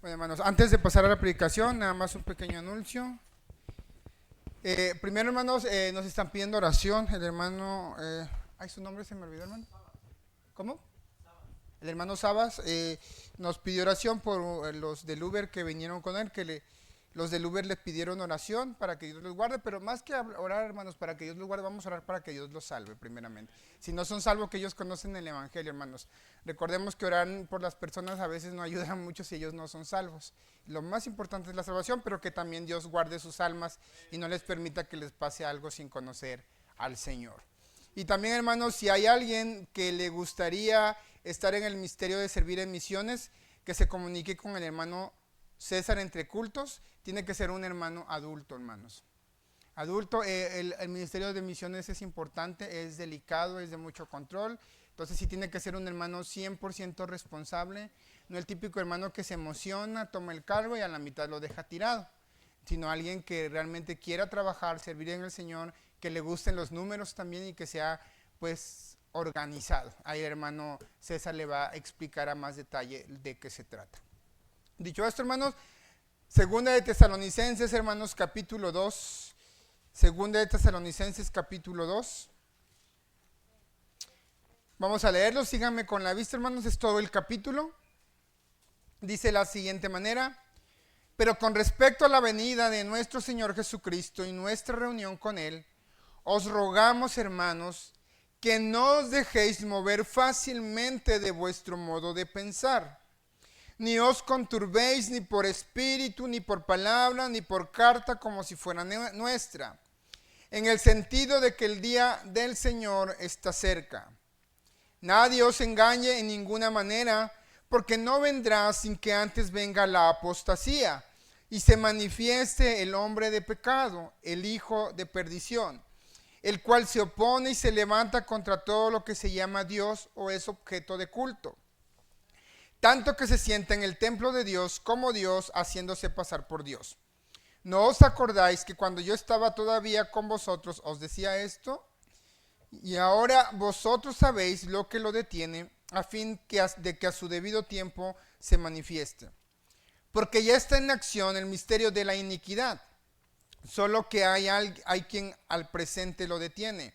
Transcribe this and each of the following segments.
Bueno, hermanos, antes de pasar a la predicación, nada más un pequeño anuncio. Primero, hermanos, nos están pidiendo oración. El hermano, ay, su nombre se me olvidó, hermano. ¿Cómo? El hermano Sabas nos pidió oración por los del Uber que vinieron con él, los del Uber le pidieron oración para que Dios los guarde, pero más que orar, hermanos, para que Dios los guarde, vamos a orar para que Dios los salve primeramente. Si no son salvos, que ellos conocen el Evangelio, hermanos. Recordemos que orar por las personas a veces no ayuda mucho si ellos no son salvos. Lo más importante es la salvación, pero que también Dios guarde sus almas y no les permita que les pase algo sin conocer al Señor. Y también, hermanos, si hay alguien que le gustaría estar en el misterio de servir en misiones, que se comunique con el hermano César entre cultos. Tiene que ser un hermano adulto, hermanos. Adulto, el ministerio de misiones es importante, es delicado, es de mucho control. Entonces sí tiene que ser un hermano 100% responsable, no el típico hermano que se emociona, toma el cargo y a la mitad lo deja tirado, sino alguien que realmente quiera trabajar, servir en el Señor, que le gusten los números también y que sea pues organizado. Ahí el hermano César le va a explicar a más detalle de qué se trata. Dicho esto, hermanos, Segunda de Tesalonicenses, hermanos, capítulo 2. Segunda de Tesalonicenses, capítulo 2. Vamos a leerlo, síganme con la vista, hermanos, es todo el capítulo. Dice de la siguiente manera: pero con respecto a la venida de nuestro Señor Jesucristo y nuestra reunión con Él, os rogamos, hermanos, que no os dejéis mover fácilmente de vuestro modo de pensar, ni os conturbéis ni por espíritu, ni por palabra, ni por carta como si fuera nuestra, en el sentido de que el día del Señor está cerca. Nadie os engañe en ninguna manera, porque no vendrá sin que antes venga la apostasía y se manifieste el hombre de pecado, el hijo de perdición, el cual se opone y se levanta contra todo lo que se llama Dios o es objeto de culto, tanto que se sienta en el templo de Dios como Dios, haciéndose pasar por Dios. ¿No os acordáis que cuando yo estaba todavía con vosotros os decía esto? Y ahora vosotros sabéis lo que lo detiene, a fin de que a su debido tiempo se manifieste. Porque ya está en acción el misterio de la iniquidad, solo que hay quien al presente lo detiene,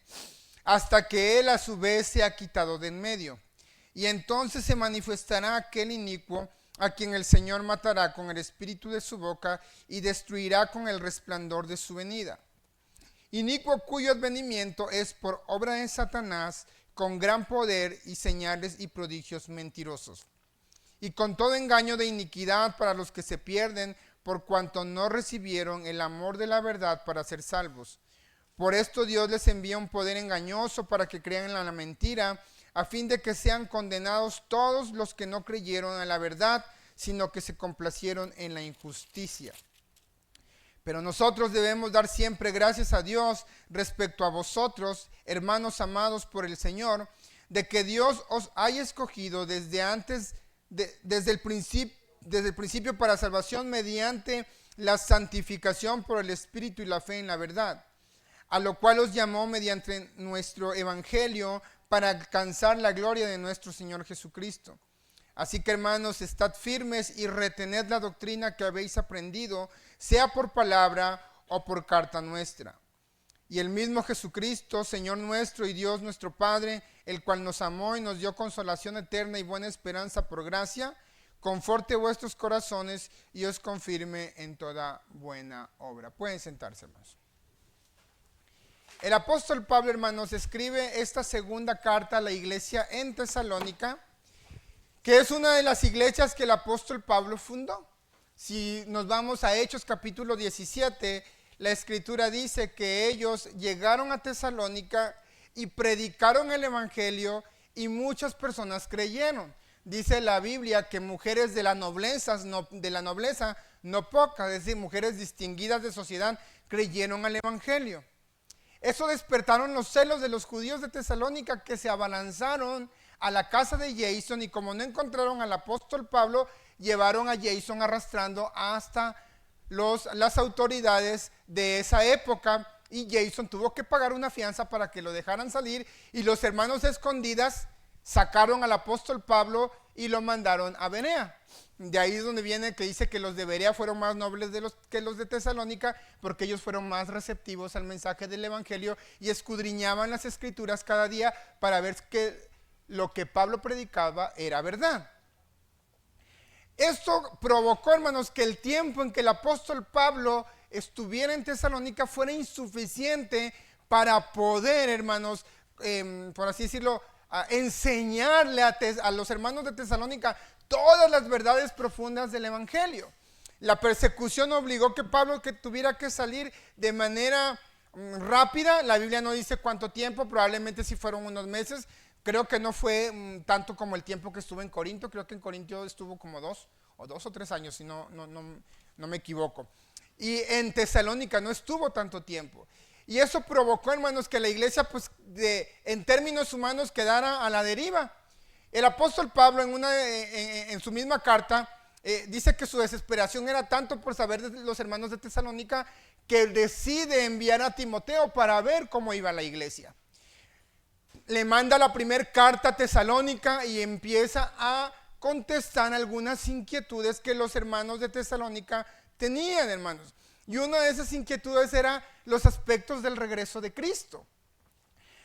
hasta que él a su vez se ha quitado de en medio. Y entonces se manifestará aquel inicuo, a quien el Señor matará con el espíritu de su boca y destruirá con el resplandor de su venida. Inicuo cuyo advenimiento es por obra de Satanás, con gran poder y señales y prodigios mentirosos, y con todo engaño de iniquidad para los que se pierden, por cuanto no recibieron el amor de la verdad para ser salvos. Por esto Dios les envía un poder engañoso para que crean en la mentira, a fin de que sean condenados todos los que no creyeron en la verdad, sino que se complacieron en la injusticia. Pero nosotros debemos dar siempre gracias a Dios respecto a vosotros, hermanos amados por el Señor, de que Dios os haya escogido desde el principio para salvación mediante la santificación por el Espíritu y la fe en la verdad, a lo cual os llamó mediante nuestro Evangelio para alcanzar la gloria de nuestro Señor Jesucristo. Así que, hermanos, estad firmes y retened la doctrina que habéis aprendido, sea por palabra o por carta nuestra. Y el mismo Jesucristo, Señor nuestro y Dios nuestro Padre, el cual nos amó y nos dio consolación eterna y buena esperanza por gracia, conforte vuestros corazones y os confirme en toda buena obra. Pueden sentarse, hermanos. El apóstol Pablo, hermanos, escribe esta segunda carta a la iglesia en Tesalónica, que es una de las iglesias que el apóstol Pablo fundó. Si nos vamos a Hechos capítulo 17, la escritura dice que ellos llegaron a Tesalónica y predicaron el evangelio y muchas personas creyeron. Dice la Biblia que mujeres de la nobleza, no pocas, es decir, mujeres distinguidas de sociedad, creyeron al evangelio. Eso despertaron los celos de los judíos de Tesalónica, que se abalanzaron a la casa de Jason, y como no encontraron al apóstol Pablo, llevaron a Jason arrastrando hasta las autoridades de esa época, y Jason tuvo que pagar una fianza para que lo dejaran salir, y los hermanos escondidas sacaron al apóstol Pablo y lo mandaron a Berea. De ahí es donde viene que dice que los de Berea fueron más nobles que los de Tesalónica, porque ellos fueron más receptivos al mensaje del evangelio y escudriñaban las escrituras cada día para ver que lo que Pablo predicaba era verdad. Esto provocó, hermanos, que el tiempo en que el apóstol Pablo estuviera en Tesalónica fuera insuficiente para poder, hermanos, por así decirlo, enseñarle a los hermanos de Tesalónica todas las verdades profundas del evangelio. La persecución obligó que Pablo tuviera que salir de manera rápida. La Biblia no dice cuánto tiempo, probablemente si fueron unos meses. Creo que no fue tanto como el tiempo que estuvo en Corinto. Creo que en Corinto estuvo como 2 o 3 años, si no me equivoco. Y en Tesalónica no estuvo tanto tiempo. Y eso provocó, hermanos, que la iglesia, pues, en términos humanos, quedara a la deriva. El apóstol Pablo, en su misma carta, dice que su desesperación era tanto por saber de los hermanos de Tesalónica que decide enviar a Timoteo para ver cómo iba la iglesia. Le manda la primera carta a Tesalónica y empieza a contestar algunas inquietudes que los hermanos de Tesalónica tenían, hermanos. Y una de esas inquietudes era los aspectos del regreso de Cristo.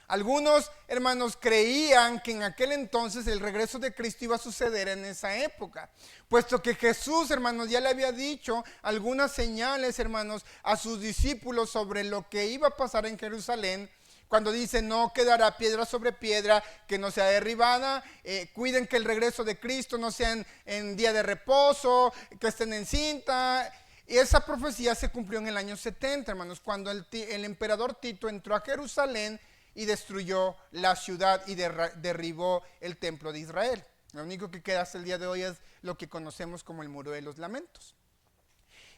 Algunos hermanos creían que en aquel entonces el regreso de Cristo iba a suceder en esa época, puesto que Jesús, hermanos, ya le había dicho algunas señales, hermanos, a sus discípulos sobre lo que iba a pasar en Jerusalén. Cuando dice no quedará piedra sobre piedra que no sea derribada, cuiden que el regreso de Cristo no sea en día de reposo, que estén en cinta. Y esa profecía se cumplió en el año 70, hermanos, cuando el emperador Tito entró a Jerusalén y destruyó la ciudad y derribó el templo de Israel. Lo único que queda hasta el día de hoy es lo que conocemos como el Muro de los Lamentos.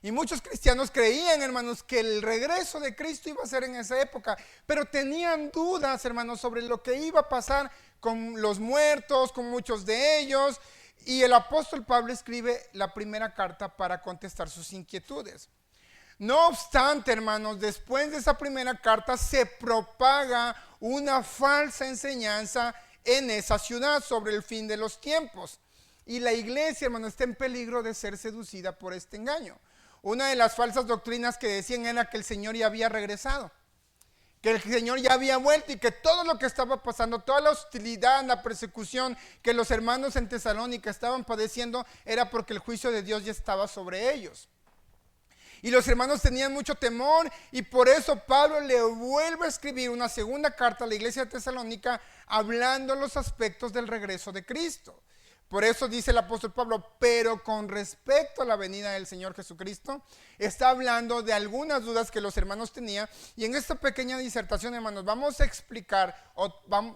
Y muchos cristianos creían, hermanos, que el regreso de Cristo iba a ser en esa época, pero tenían dudas, hermanos, sobre lo que iba a pasar con los muertos, con muchos de ellos. Y el apóstol Pablo escribe la primera carta para contestar sus inquietudes. No obstante, hermanos, después de esa primera carta se propaga una falsa enseñanza en esa ciudad sobre el fin de los tiempos. Y la iglesia, hermanos, está en peligro de ser seducida por este engaño. Una de las falsas doctrinas que decían era que el Señor ya había regresado, que el Señor ya había vuelto y que todo lo que estaba pasando, toda la hostilidad, la persecución que los hermanos en Tesalónica estaban padeciendo era porque el juicio de Dios ya estaba sobre ellos. Y los hermanos tenían mucho temor y por eso Pablo le vuelve a escribir una segunda carta a la iglesia de Tesalónica hablando los aspectos del regreso de Cristo. Por eso dice el apóstol Pablo, pero con respecto a la venida del Señor Jesucristo, está hablando de algunas dudas que los hermanos tenían. Y en esta pequeña disertación, hermanos, vamos a explicar,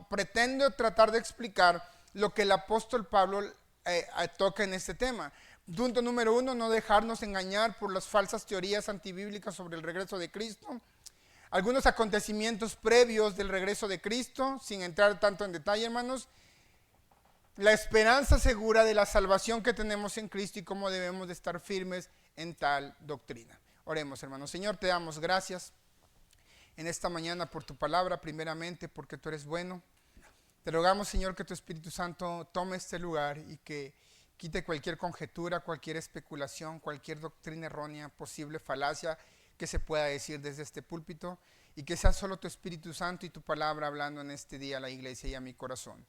pretendo tratar de explicar lo que el apóstol Pablo toca en este tema. Punto número 1, no dejarnos engañar por las falsas teorías antibíblicas sobre el regreso de Cristo. Algunos acontecimientos previos del regreso de Cristo, sin entrar tanto en detalle, hermanos. La esperanza segura de la salvación que tenemos en Cristo y cómo debemos de estar firmes en tal doctrina. Oremos, hermanos. Señor, te damos gracias en esta mañana por tu palabra, primeramente porque tú eres bueno. Te rogamos, Señor, que tu Espíritu Santo tome este lugar y que quite cualquier conjetura, cualquier especulación, cualquier doctrina errónea, posible falacia que se pueda decir desde este púlpito y que sea solo tu Espíritu Santo y tu palabra hablando en este día a la iglesia y a mi corazón.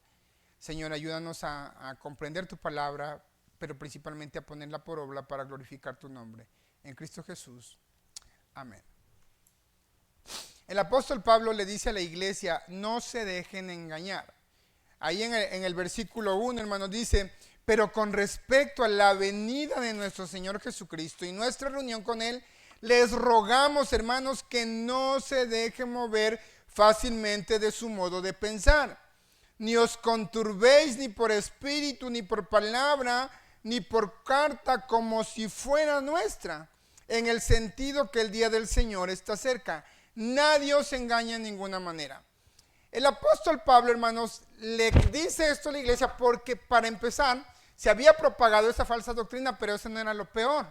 Señor, ayúdanos a comprender tu palabra, pero principalmente a ponerla por obra para glorificar tu nombre. En Cristo Jesús. Amén. El apóstol Pablo le dice a la iglesia, no se dejen engañar. Ahí en el versículo 1, hermanos, dice, pero con respecto a la venida de nuestro Señor Jesucristo y nuestra reunión con Él, les rogamos, hermanos, que no se dejen mover fácilmente de su modo de pensar. Ni os conturbéis ni por espíritu, ni por palabra, ni por carta, como si fuera nuestra, en el sentido que el día del Señor está cerca. Nadie os engaña en ninguna manera. El apóstol Pablo, hermanos, le dice esto a la iglesia porque, para empezar, se había propagado esa falsa doctrina, pero eso no era lo peor.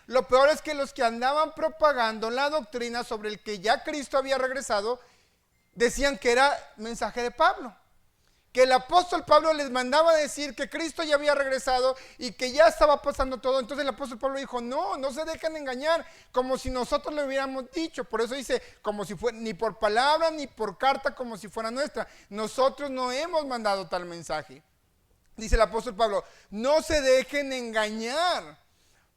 Lo peor es que los que andaban propagando la doctrina sobre el que ya Cristo había regresado, decían que era mensaje de Pablo, que el apóstol Pablo les mandaba decir que Cristo ya había regresado y que ya estaba pasando todo. Entonces el apóstol Pablo dijo, no se dejen engañar, como si nosotros le hubiéramos dicho. Por eso dice, como si fuera, ni por palabra ni por carta, como si fuera nuestra. Nosotros no hemos mandado tal mensaje. Dice el apóstol Pablo, no se dejen engañar.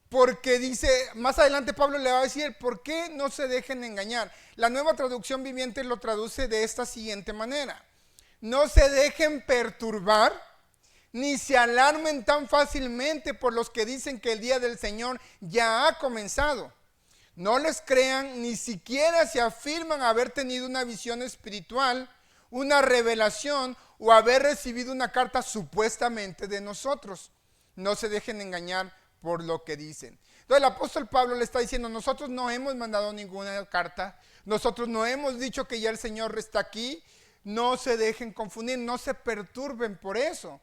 Porque dice, más adelante Pablo le va a decir, ¿por qué no se dejen engañar? La Nueva Traducción Viviente lo traduce de esta siguiente manera. No se dejen perturbar, ni se alarmen tan fácilmente por los que dicen que el día del Señor ya ha comenzado. No les crean, ni siquiera se afirman haber tenido una visión espiritual, una revelación o haber recibido una carta supuestamente de nosotros. No se dejen engañar por lo que dicen. Entonces el apóstol Pablo le está diciendo, nosotros no hemos mandado ninguna carta, nosotros no hemos dicho que ya el Señor está aquí. No se dejen confundir, no se perturben por eso.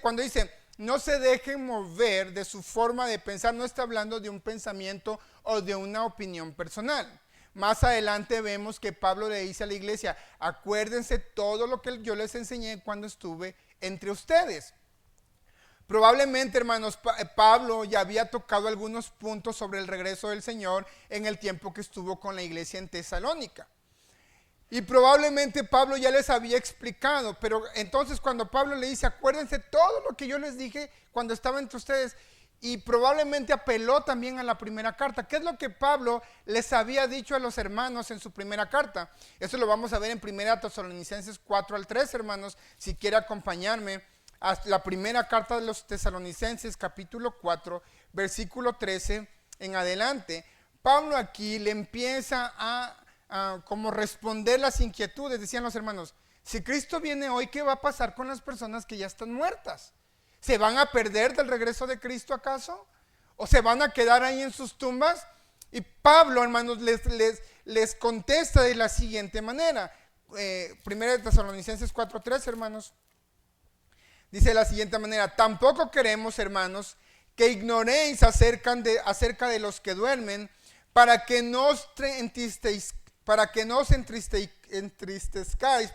Cuando dice, no se dejen mover de su forma de pensar, no está hablando de un pensamiento o de una opinión personal. Más adelante vemos que Pablo le dice a la iglesia, acuérdense todo lo que yo les enseñé cuando estuve entre ustedes. Probablemente, hermanos, Pablo ya había tocado algunos puntos sobre el regreso del Señor en el tiempo que estuvo con la iglesia en Tesalónica. Y probablemente Pablo ya les había explicado, pero entonces cuando Pablo le dice, acuérdense todo lo que yo les dije cuando estaba entre ustedes, y probablemente apeló también a la primera carta. ¿Qué es lo que Pablo les había dicho a los hermanos en su primera carta? Eso lo vamos a ver en 1 Tesalonicenses 4-3, hermanos, si quiere acompañarme a la primera carta de los Tesalonicenses, capítulo 4, versículo 13 en adelante. Pablo aquí le empieza a como responder las inquietudes. Decían los hermanos, si Cristo viene hoy, ¿qué va a pasar con las personas que ya están muertas? ¿Se van a perder del regreso de Cristo acaso? ¿O se van a quedar ahí en sus tumbas? Y Pablo, hermanos, les contesta de la siguiente manera. 1 Tesalonicenses 4:3, hermanos, dice de la siguiente manera, tampoco queremos, hermanos, que ignoréis acerca de los que duermen, para que no os entristezcáis,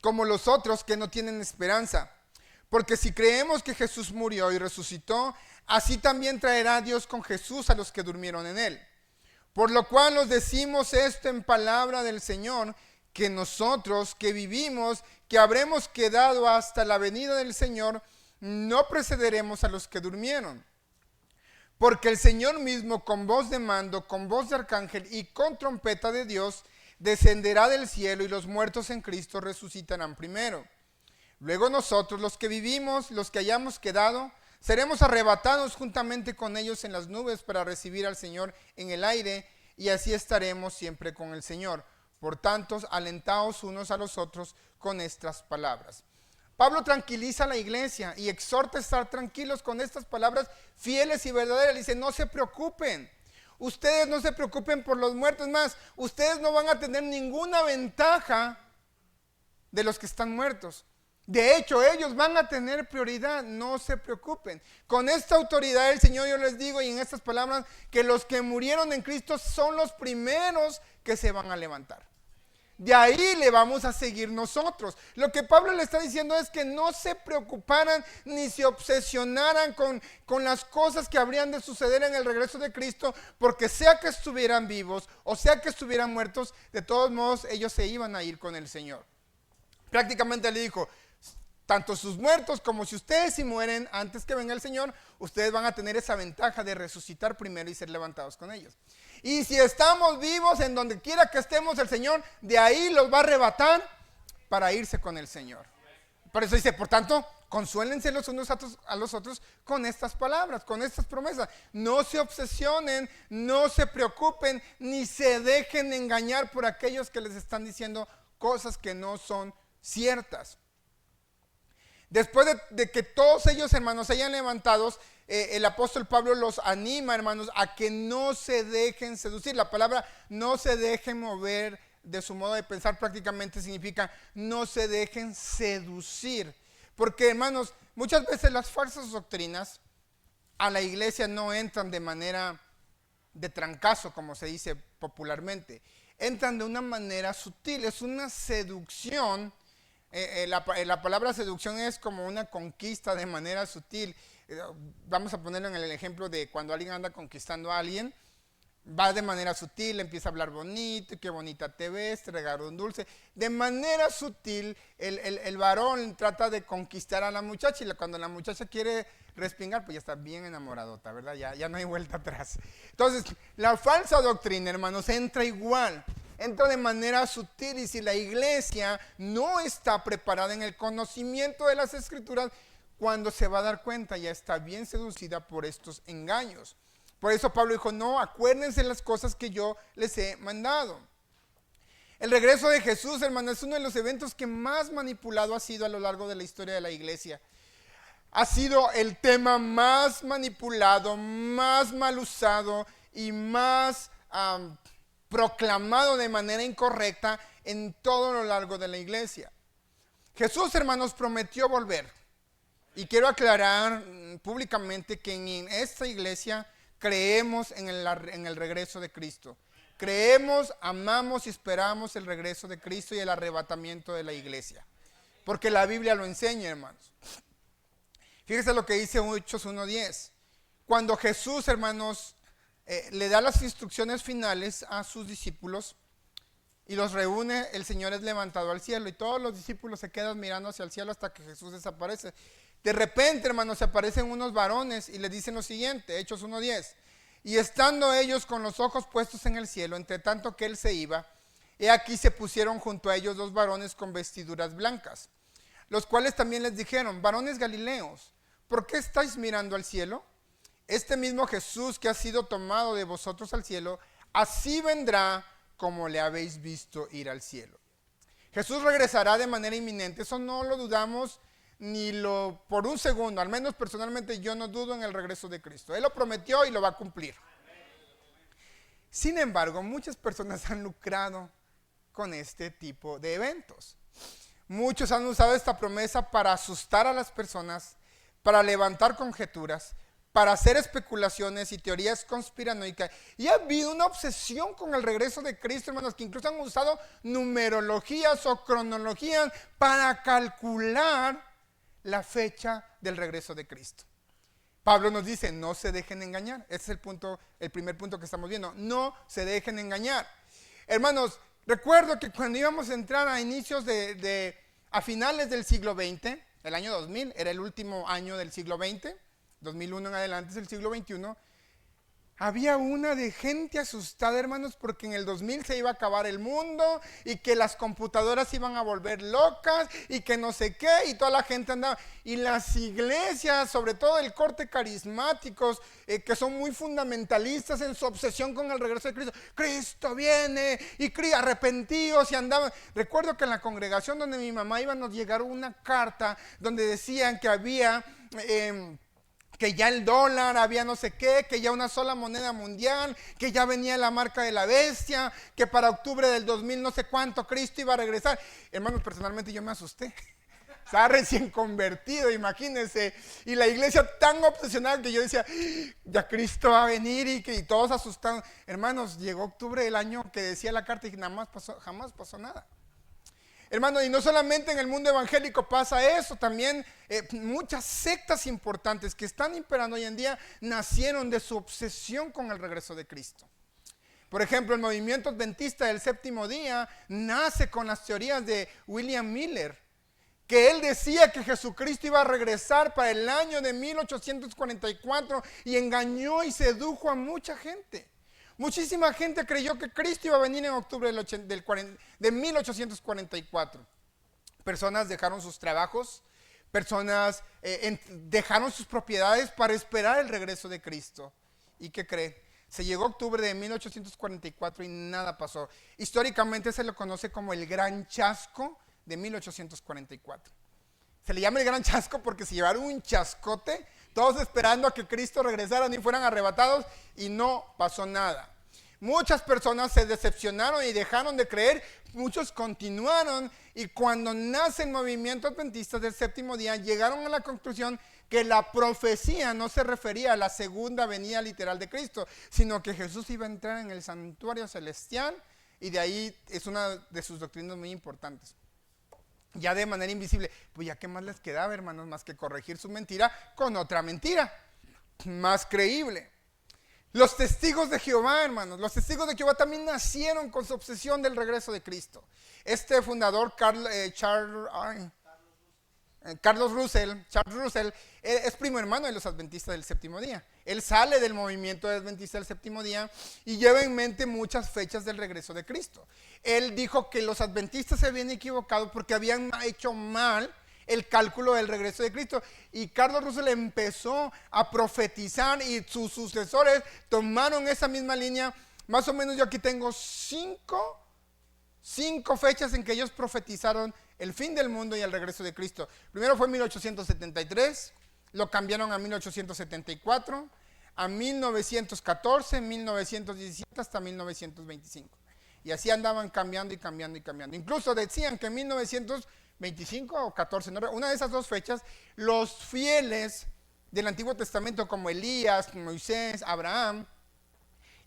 como los otros que no tienen esperanza. Porque si creemos que Jesús murió y resucitó, así también traerá Dios con Jesús a los que durmieron en él. Por lo cual os decimos esto en palabra del Señor, que nosotros que vivimos, que habremos quedado hasta la venida del Señor, no precederemos a los que durmieron. Porque el Señor mismo, con voz de mando, con voz de arcángel y con trompeta de Dios, descenderá del cielo, y los muertos en Cristo resucitarán primero. Luego nosotros, los que vivimos, los que hayamos quedado, seremos arrebatados juntamente con ellos en las nubes para recibir al Señor en el aire, y así estaremos siempre con el Señor. Por tanto, alentaos unos a los otros con estas palabras. Pablo tranquiliza a la iglesia y exhorta a estar tranquilos con estas palabras fieles y verdaderas. Dice, no se preocupen. Ustedes no se preocupen por los muertos. Más, ustedes no van a tener ninguna ventaja de los que están muertos. De hecho, ellos van a tener prioridad, no se preocupen. Con esta autoridad del Señor yo les digo, y en estas palabras, que los que murieron en Cristo son los primeros que se van a levantar. De ahí le vamos a seguir nosotros. Lo que Pablo le está diciendo es que no se preocuparan ni se obsesionaran con las cosas que habrían de suceder en el regreso de Cristo, porque sea que estuvieran vivos o sea que estuvieran muertos, de todos modos ellos se iban a ir con el Señor. Prácticamente le dijo, tanto sus muertos como si ustedes si mueren antes que venga el Señor, ustedes van a tener esa ventaja de resucitar primero y ser levantados con ellos. Y si estamos vivos en donde quiera que estemos, el Señor de ahí los va a arrebatar para irse con el Señor. Por eso dice, por tanto, consuélense los unos a los otros con estas palabras, con estas promesas. No se obsesionen, no se preocupen, ni se dejen engañar por aquellos que les están diciendo cosas que no son ciertas. Después de que todos ellos, hermanos, se hayan levantados, el apóstol Pablo los anima, hermanos, a que no se dejen seducir. La palabra no se dejen mover de su modo de pensar prácticamente significa no se dejen seducir. Porque, hermanos, muchas veces las falsas doctrinas a la iglesia no entran de manera de trancazo, como se dice popularmente. Entran de una manera sutil, es una seducción la palabra seducción es como una conquista de manera sutil. Vamos a ponerlo en el ejemplo de cuando alguien anda conquistando a alguien, va de manera sutil, empieza a hablar bonito, qué bonita te ves, te regalo un dulce. De manera sutil, el varón trata de conquistar a la muchacha y cuando la muchacha quiere respingar, pues ya está bien enamoradota, ¿verdad? Ya no hay vuelta atrás. Entonces, la falsa doctrina, hermanos, entra igual. Entra de manera sutil y si la iglesia no está preparada en el conocimiento de las escrituras, cuando se va a dar cuenta ya está bien seducida por estos engaños. Por eso Pablo dijo, no, acuérdense las cosas que yo les he mandado. El regreso de Jesús, hermano, es uno de los eventos que más manipulado ha sido a lo largo de la historia de la iglesia. Ha sido el tema más manipulado, más mal usado y más proclamado de manera incorrecta en todo lo largo de la iglesia. Jesús, hermanos, prometió volver. Y quiero aclarar públicamente que en esta iglesia creemos en el regreso de Cristo. Creemos, amamos y esperamos el regreso de Cristo y el arrebatamiento de la iglesia. Porque la Biblia lo enseña, hermanos. Fíjese lo que dice Hechos 1:10. Cuando Jesús, hermanos, le da las instrucciones finales a sus discípulos y los reúne, el Señor es levantado al cielo y todos los discípulos se quedan mirando hacia el cielo hasta que Jesús desaparece. De repente, hermanos, se aparecen unos varones y les dicen lo siguiente, Hechos 1:10. Y estando ellos con los ojos puestos en el cielo, entre tanto que él se iba, he aquí se pusieron junto a ellos dos varones con vestiduras blancas, los cuales también les dijeron, varones galileos, ¿por qué estáis mirando al cielo? Este mismo Jesús que ha sido tomado de vosotros al cielo, así vendrá como le habéis visto ir al cielo. Jesús regresará de manera inminente, eso no lo dudamos ni por un segundo, al menos personalmente yo no dudo en el regreso de Cristo. Él lo prometió y lo va a cumplir. Sin embargo, muchas personas han lucrado con este tipo de eventos. Muchos han usado esta promesa para asustar a las personas, para levantar conjeturas, para hacer especulaciones y teorías conspiranoicas. Y ha habido una obsesión con el regreso de Cristo, hermanos, que incluso han usado numerologías o cronologías para calcular la fecha del regreso de Cristo. Pablo nos dice, no se dejen engañar. Ese es el primer punto que estamos viendo. No se dejen engañar. Hermanos, recuerdo que cuando íbamos a entrar a inicios a finales del siglo XX, el año 2000, era el último año del siglo XX, 2001 en adelante es el siglo XXI, había una de gente asustada, hermanos, porque en el 2000 se iba a acabar el mundo y que las computadoras se iban a volver locas y que no sé qué y toda la gente andaba. Y las iglesias, sobre todo el corte carismáticos, que son muy fundamentalistas en su obsesión con el regreso de Cristo. Cristo viene y arrepentidos y andaban. Recuerdo que en la congregación donde mi mamá iba nos llegaron una carta donde decían que había... que ya el dólar había no sé qué, que ya una sola moneda mundial, que ya venía la marca de la bestia, que para octubre del 2000 no sé cuánto Cristo iba a regresar. Hermanos, personalmente yo me asusté. Estaba recién convertido, imagínense. Y la iglesia tan obsesionada que yo decía, ya Cristo va a venir y todos asustados. Hermanos, llegó octubre del año que decía la carta y jamás pasó nada. Hermano, y no solamente en el mundo evangélico pasa eso, también muchas sectas importantes que están imperando hoy en día nacieron de su obsesión con el regreso de Cristo. Por ejemplo, el movimiento adventista del séptimo día nace con las teorías de William Miller, que él decía que Jesucristo iba a regresar para el año de 1844 y engañó y sedujo a mucha gente. Muchísima gente creyó que Cristo iba a venir en octubre de 1844. Personas dejaron sus trabajos, personas dejaron sus propiedades para esperar el regreso de Cristo. ¿Y qué cree? Se llegó octubre de 1844 y nada pasó. Históricamente se lo conoce como el Gran Chasco de 1844. Se le llama el Gran Chasco porque se llevaron un chascote, todos esperando a que Cristo regresara y fueran arrebatados, y no pasó nada. Muchas personas se decepcionaron y dejaron de creer, muchos continuaron, y cuando nace el movimiento adventista del séptimo día, llegaron a la conclusión que la profecía no se refería a la segunda venida literal de Cristo, sino que Jesús iba a entrar en el santuario celestial, y de ahí es una de sus doctrinas muy importantes. ya de manera invisible. Pues ya qué más les quedaba, hermanos, más que corregir su mentira con otra mentira, más creíble. Los testigos de Jehová, hermanos, los testigos de Jehová también nacieron con su obsesión del regreso de Cristo. Este fundador, Charles Russell, es primo hermano de los adventistas del séptimo día. Él sale del movimiento adventista del séptimo día y lleva en mente muchas fechas del regreso de Cristo. Él dijo que los adventistas se habían equivocado porque habían hecho mal el cálculo del regreso de Cristo. Y Carlos Russell empezó a profetizar y sus sucesores tomaron esa misma línea. Más o menos yo aquí tengo cinco fechas en que ellos profetizaron el fin del mundo y el regreso de Cristo. Primero fue 1873, lo cambiaron a 1874, a 1914, 1917 hasta 1925. Y así andaban cambiando y cambiando y cambiando. Incluso decían que en 1925 o 14, una de esas dos fechas, los fieles del Antiguo Testamento como Elías, Moisés, Abraham,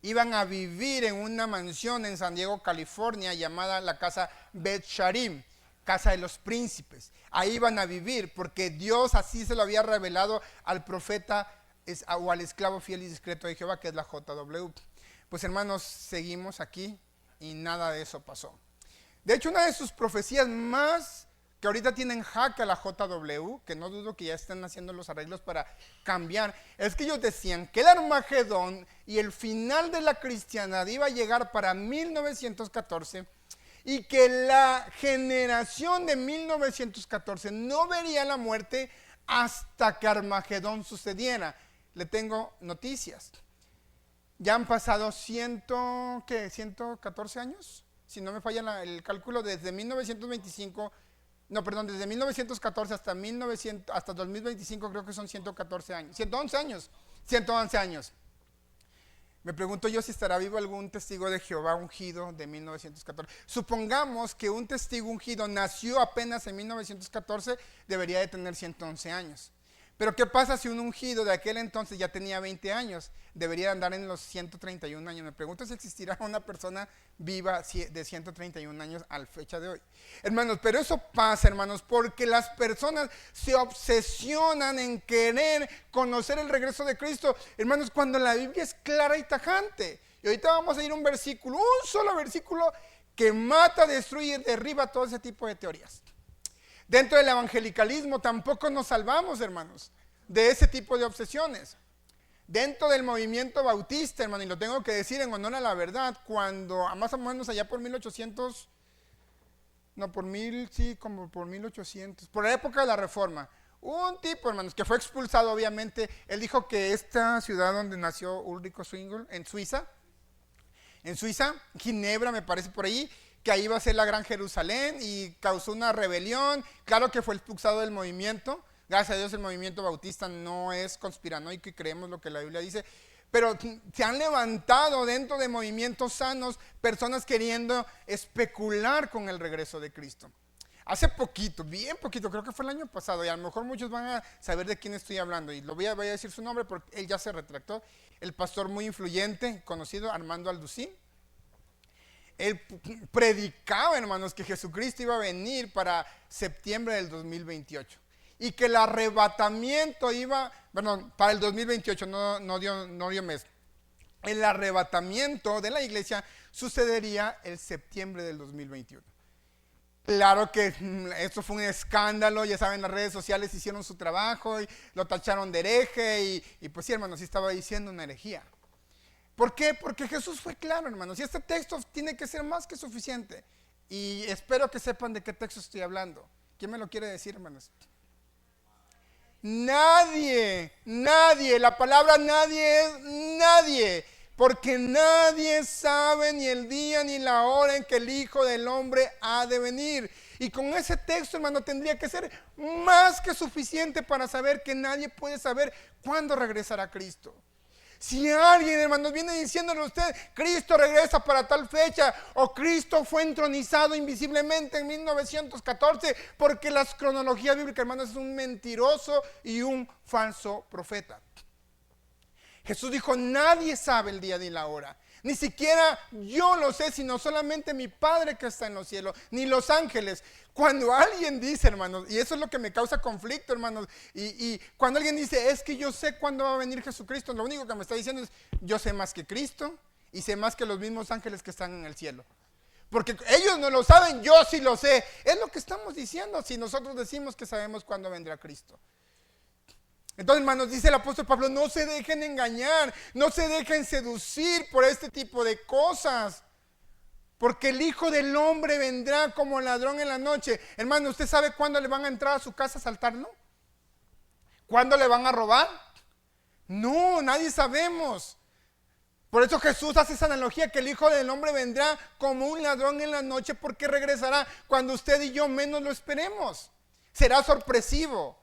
iban a vivir en una mansión en San Diego, California, llamada la casa Bet Sharim, casa de los príncipes. Ahí iban a vivir porque Dios así se lo había revelado al profeta o al esclavo fiel y discreto de Jehová, que es la JW. Pues hermanos, seguimos aquí y nada de eso pasó. De hecho, una de sus profecías más que ahorita tienen jaque a la JW, que no dudo que ya estén haciendo los arreglos para cambiar, es que ellos decían que el Armagedón y el final de la cristiandad iba a llegar para 1914 y que la generación de 1914 no vería la muerte hasta que Armagedón sucediera. Le tengo noticias. Ya han pasado 114 años, si no me falla el cálculo, desde 1914 hasta 2025 creo que son 114 años, 111 años. Me pregunto yo si estará vivo algún testigo de Jehová ungido de 1914. Supongamos que un testigo ungido nació apenas en 1914, debería de tener 111 años. Pero ¿qué pasa si un ungido de aquel entonces ya tenía 20 años? Debería andar en los 131 años. Me pregunto si existirá una persona viva de 131 años a la fecha de hoy. Hermanos, pero eso pasa, hermanos, porque las personas se obsesionan en querer conocer el regreso de Cristo. Hermanos, cuando la Biblia es clara y tajante. Y ahorita vamos a ir a un versículo, un solo versículo que mata, destruye, derriba todo ese tipo de teorías. Dentro del evangelicalismo tampoco nos salvamos, hermanos, de ese tipo de obsesiones. Dentro del movimiento bautista, hermano, y lo tengo que decir en honor a la verdad, cuando más o menos allá por 1800, como por 1800, por la época de la Reforma, un tipo, hermanos, que fue expulsado obviamente. Él dijo que esta ciudad donde nació Ulrico Zwingli, en Suiza, Ginebra me parece por ahí, que ahí iba a ser la Gran Jerusalén, y causó una rebelión. Claro que fue expulsado del movimiento. Gracias a Dios el movimiento bautista no es conspiranoico y creemos lo que la Biblia dice. Pero se han levantado dentro de movimientos sanos personas queriendo especular con el regreso de Cristo. Hace poquito, bien poquito, creo que fue el año pasado, y a lo mejor muchos van a saber de quién estoy hablando, y voy a decir su nombre porque él ya se retractó. El pastor muy influyente, conocido, Armando Alducín. Él predicaba, hermanos, que Jesucristo iba a venir para septiembre del 2028 y que el arrebatamiento para el 2028, no dio mes. El arrebatamiento de la iglesia sucedería el septiembre del 2021. Claro que esto fue un escándalo, ya saben, las redes sociales hicieron su trabajo y lo tacharon de hereje y pues sí, hermanos, sí estaba diciendo una herejía. ¿Por qué? Porque Jesús fue claro, hermanos, y este texto tiene que ser más que suficiente. Y espero que sepan de qué texto estoy hablando. ¿Quién me lo quiere decir, hermanos? Nadie, la palabra nadie es nadie, porque nadie sabe ni el día ni la hora en que el Hijo del Hombre ha de venir. Y con ese texto, hermano, tendría que ser más que suficiente para saber que nadie puede saber cuándo regresará Cristo. Si alguien, hermanos, viene diciéndole a usted, Cristo regresa para tal fecha, o Cristo fue entronizado invisiblemente en 1914, porque la cronología bíblica, hermanos, es un mentiroso y un falso profeta. Jesús dijo, nadie sabe el día ni la hora. Ni siquiera yo lo sé, sino solamente mi Padre que está en los cielos, ni los ángeles. Cuando alguien dice, hermanos, y eso es lo que me causa conflicto, hermanos, y cuando alguien dice, es que yo sé cuándo va a venir Jesucristo, lo único que me está diciendo es, yo sé más que Cristo y sé más que los mismos ángeles que están en el cielo. Porque ellos no lo saben, yo sí lo sé. Es lo que estamos diciendo si nosotros decimos que sabemos cuándo vendrá Cristo. Entonces, hermanos, dice el apóstol Pablo, no se dejen engañar, no se dejen seducir por este tipo de cosas. Porque el Hijo del Hombre vendrá como ladrón en la noche. Hermano, ¿usted sabe cuándo le van a entrar a su casa a asaltarlo? ¿Cuándo le van a robar? No, nadie sabemos. Por eso Jesús hace esa analogía que el Hijo del Hombre vendrá como un ladrón en la noche porque regresará cuando usted y yo menos lo esperemos. Será sorpresivo.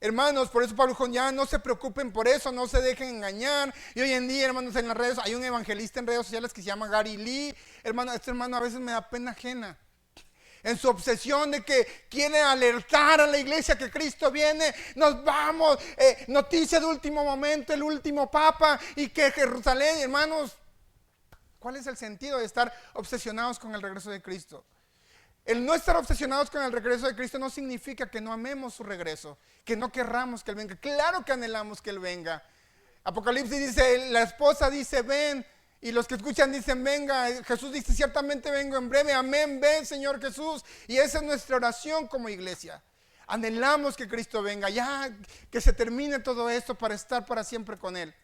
Hermanos, por eso Pablo dijo, ya no se preocupen por eso, no se dejen engañar. Y hoy en día, hermanos, en las redes, hay un evangelista en redes sociales que se llama Gary Lee. Hermano, este hermano a veces me da pena ajena. En su obsesión de que quiere alertar a la iglesia que Cristo viene, nos vamos, noticia de último momento, el último papa y que Jerusalén, hermanos, ¿cuál es el sentido de estar obsesionados con el regreso de Cristo? El no estar obsesionados con el regreso de Cristo no significa que no amemos su regreso, que no querramos que Él venga. Claro que anhelamos que Él venga. Apocalipsis dice, la esposa dice, ven. Y los que escuchan dicen, venga. Jesús dice, ciertamente vengo en breve. Amén, ven Señor Jesús. Y esa es nuestra oración como iglesia. Anhelamos que Cristo venga, ya que se termine todo esto para estar para siempre con Él.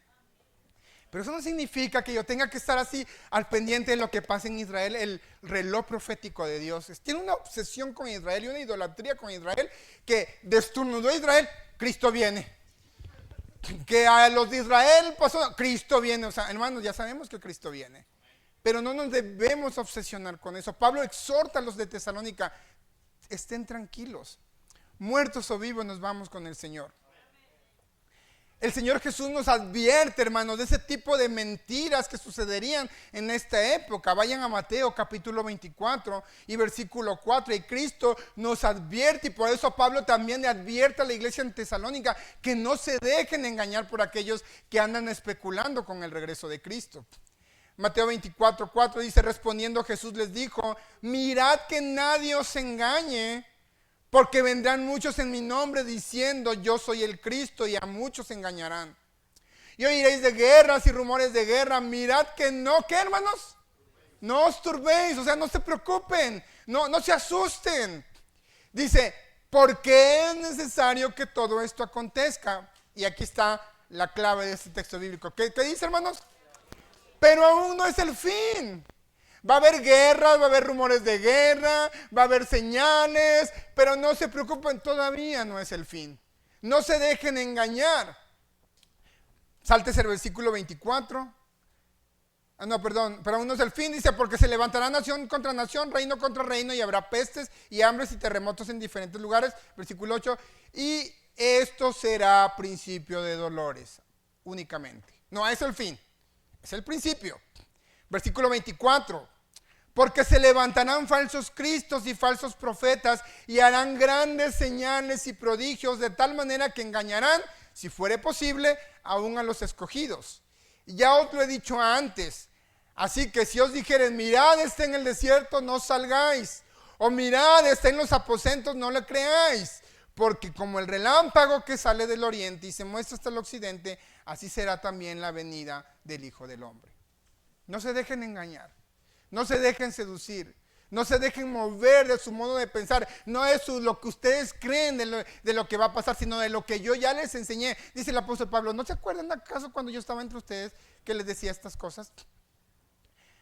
Pero eso no significa que yo tenga que estar así al pendiente de lo que pasa en Israel. El reloj profético de Dios tiene una obsesión con Israel y una idolatría con Israel que destornudó a Israel, Cristo viene. Que a los de Israel pasó, Cristo viene. O sea, hermanos, ya sabemos que Cristo viene. Pero no nos debemos obsesionar con eso. Pablo exhorta a los de Tesalónica, estén tranquilos. Muertos o vivos nos vamos con el Señor. El Señor Jesús nos advierte, hermanos, de ese tipo de mentiras que sucederían en esta época. Vayan a Mateo capítulo 24 y versículo 4. Y Cristo nos advierte, y por eso Pablo también le advierte a la iglesia en Tesalónica que no se dejen engañar por aquellos que andan especulando con el regreso de Cristo. Mateo 24, 4 dice, respondiendo Jesús les dijo, mirad que nadie os engañe, porque vendrán muchos en mi nombre diciendo yo soy el Cristo y a muchos engañarán. Y oiréis de guerras y rumores de guerra. Mirad que no, ¿qué hermanos? No os turbéis, o sea, no se preocupen, no se asusten. Dice, porque es necesario que todo esto acontezca. Y aquí está la clave de este texto bíblico. ¿Qué dice, hermanos? Pero aún no es el fin. Va a haber guerras, va a haber rumores de guerra, va a haber señales, pero no se preocupen, todavía no es el fin. No se dejen engañar. Sáltese el versículo 24. Pero aún no es el fin, dice, porque se levantará nación contra nación, reino contra reino, y habrá pestes y hambres y terremotos en diferentes lugares. Versículo 8. Y esto será principio de dolores, únicamente. No es el fin, es el principio. Versículo 24. Porque se levantarán falsos cristos y falsos profetas y harán grandes señales y prodigios de tal manera que engañarán, si fuere posible, aún a los escogidos. Y ya os lo he dicho antes. Así que si os dijeren, mirad, está en el desierto, no salgáis. O mirad, está en los aposentos, no le creáis. Porque como el relámpago que sale del oriente y se muestra hasta el occidente, así será también la venida del Hijo del Hombre. No se dejen engañar. No se dejen seducir, no se dejen mover de su modo de pensar. No es lo que ustedes creen de lo que va a pasar, sino de lo que yo ya les enseñé. Dice el apóstol Pablo, ¿no se acuerdan acaso cuando yo estaba entre ustedes que les decía estas cosas?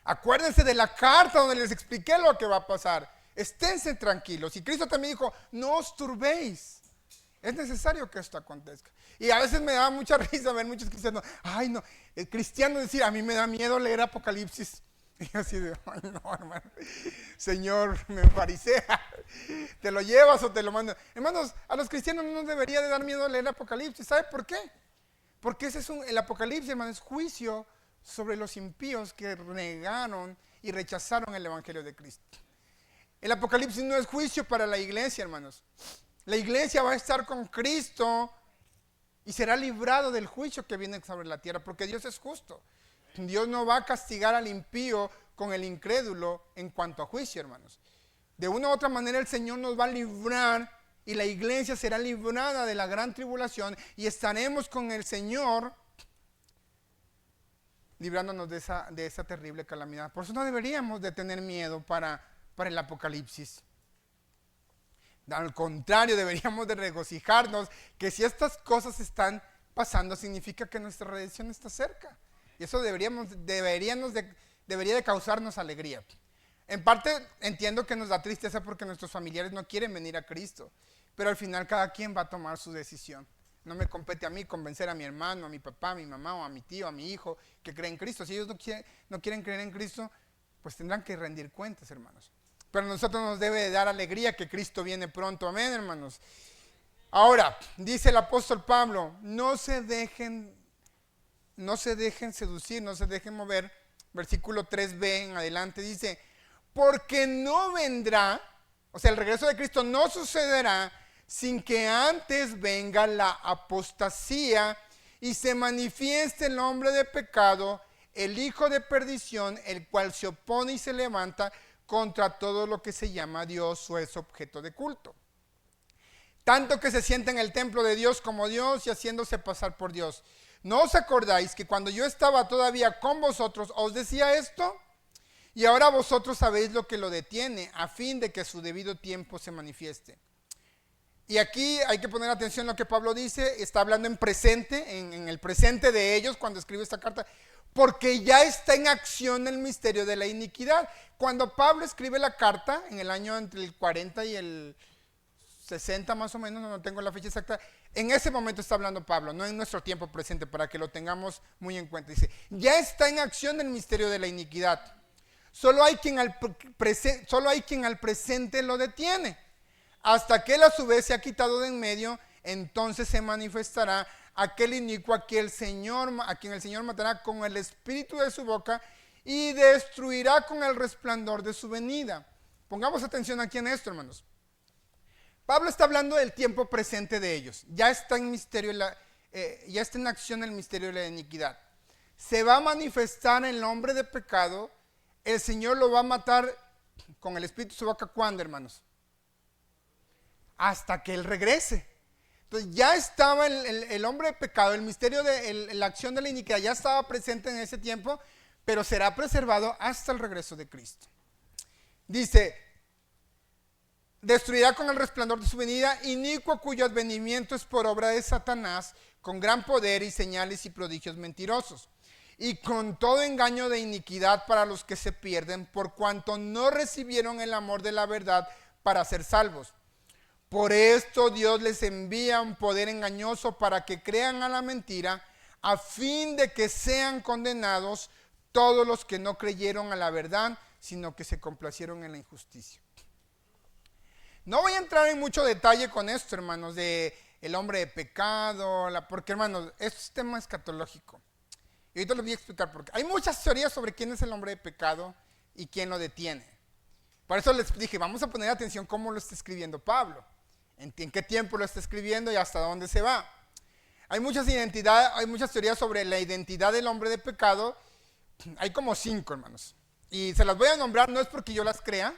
Acuérdense de la carta donde les expliqué lo que va a pasar. Esténse tranquilos. Y Cristo también dijo, no os turbéis. Es necesario que esto acontezca. Y a veces me da mucha risa ver muchos cristianos, ay no, el cristiano decir, a mí me da miedo leer Apocalipsis. Y así de, ay no, hermano, Señor, me farisea, ¿te lo llevas o te lo mando? Hermanos, a los cristianos no nos debería de dar miedo leer Apocalipsis. ¿Sabe por qué? Porque ese es el Apocalipsis, hermano, es juicio sobre los impíos que negaron y rechazaron el Evangelio de Cristo. El Apocalipsis no es juicio para la iglesia, hermanos. La iglesia va a estar con Cristo y será librado del juicio que viene sobre la tierra, porque Dios es justo. Dios no va a castigar al impío con el incrédulo en cuanto a juicio, hermanos. De una u otra manera el Señor nos va a librar y la iglesia será librada de la gran tribulación y estaremos con el Señor librándonos de esa terrible calamidad. Por eso no deberíamos de tener miedo para el Apocalipsis. Al contrario, deberíamos de regocijarnos que si estas cosas están pasando, significa que nuestra redención está cerca. Y eso debería de causarnos alegría. En parte entiendo que nos da tristeza porque nuestros familiares no quieren venir a Cristo, pero al final cada quien va a tomar su decisión. No me compete a mí convencer a mi hermano, a mi papá, a mi mamá o a mi tío, a mi hijo que cree en Cristo. Si ellos no quieren creer en Cristo, pues tendrán que rendir cuentas, hermanos. Pero a nosotros nos debe de dar alegría que Cristo viene pronto. Amén, hermanos. Ahora, dice el apóstol Pablo, no se dejen seducir, no se dejen mover. Versículo 3b en adelante dice, porque no vendrá, o sea, el regreso de Cristo no sucederá sin que antes venga la apostasía y se manifieste el hombre de pecado, el hijo de perdición, el cual se opone y se levanta contra todo lo que se llama Dios o es objeto de culto. Tanto que se sienta en el templo de Dios como Dios y haciéndose pasar por Dios. ¿No os acordáis que cuando yo estaba todavía con vosotros os decía esto? Y ahora vosotros sabéis lo que lo detiene, a fin de que a su debido tiempo se manifieste. Y aquí hay que poner atención a lo que Pablo dice, está hablando en presente, en el presente de ellos cuando escribe esta carta, porque ya está en acción el misterio de la iniquidad. Cuando Pablo escribe la carta, en el año entre el 40 y el 60 más o menos, no tengo la fecha exacta, en ese momento está hablando Pablo, no en nuestro tiempo presente, para que lo tengamos muy en cuenta. Dice, ya está en acción el misterio de la iniquidad. Solo hay quien al presente lo detiene. Hasta que él a su vez se ha quitado de en medio, entonces se manifestará aquel inicuo a quien el Señor matará con el espíritu de su boca y destruirá con el resplandor de su venida. Pongamos atención aquí en esto, hermanos. Pablo está hablando del tiempo presente de ellos. Ya está en acción el misterio de la iniquidad. Se va a manifestar el hombre de pecado. El Señor lo va a matar con el espíritu de su boca. ¿Cuándo, hermanos? Hasta que Él regrese. Entonces ya estaba el hombre de pecado, el misterio de la acción de la iniquidad ya estaba presente en ese tiempo, pero será preservado hasta el regreso de Cristo. Dice, destruirá con el resplandor de su venida, inicuo cuyo advenimiento es por obra de Satanás, con gran poder y señales y prodigios mentirosos, y con todo engaño de iniquidad para los que se pierden, por cuanto no recibieron el amor de la verdad para ser salvos. Por esto Dios les envía un poder engañoso para que crean a la mentira, a fin de que sean condenados todos los que no creyeron a la verdad, sino que se complacieron en la injusticia. No voy a entrar en mucho detalle con esto, hermanos, de el hombre de pecado, porque, hermanos, esto es tema escatológico. Y ahorita les voy a explicar por qué. Hay muchas teorías sobre quién es el hombre de pecado y quién lo detiene. Por eso les dije, vamos a poner atención cómo lo está escribiendo Pablo. En qué tiempo lo está escribiendo y hasta dónde se va. Hay muchas teorías sobre la identidad del hombre de pecado. Hay como 5, hermanos. Y se las voy a nombrar, no es porque yo las crea,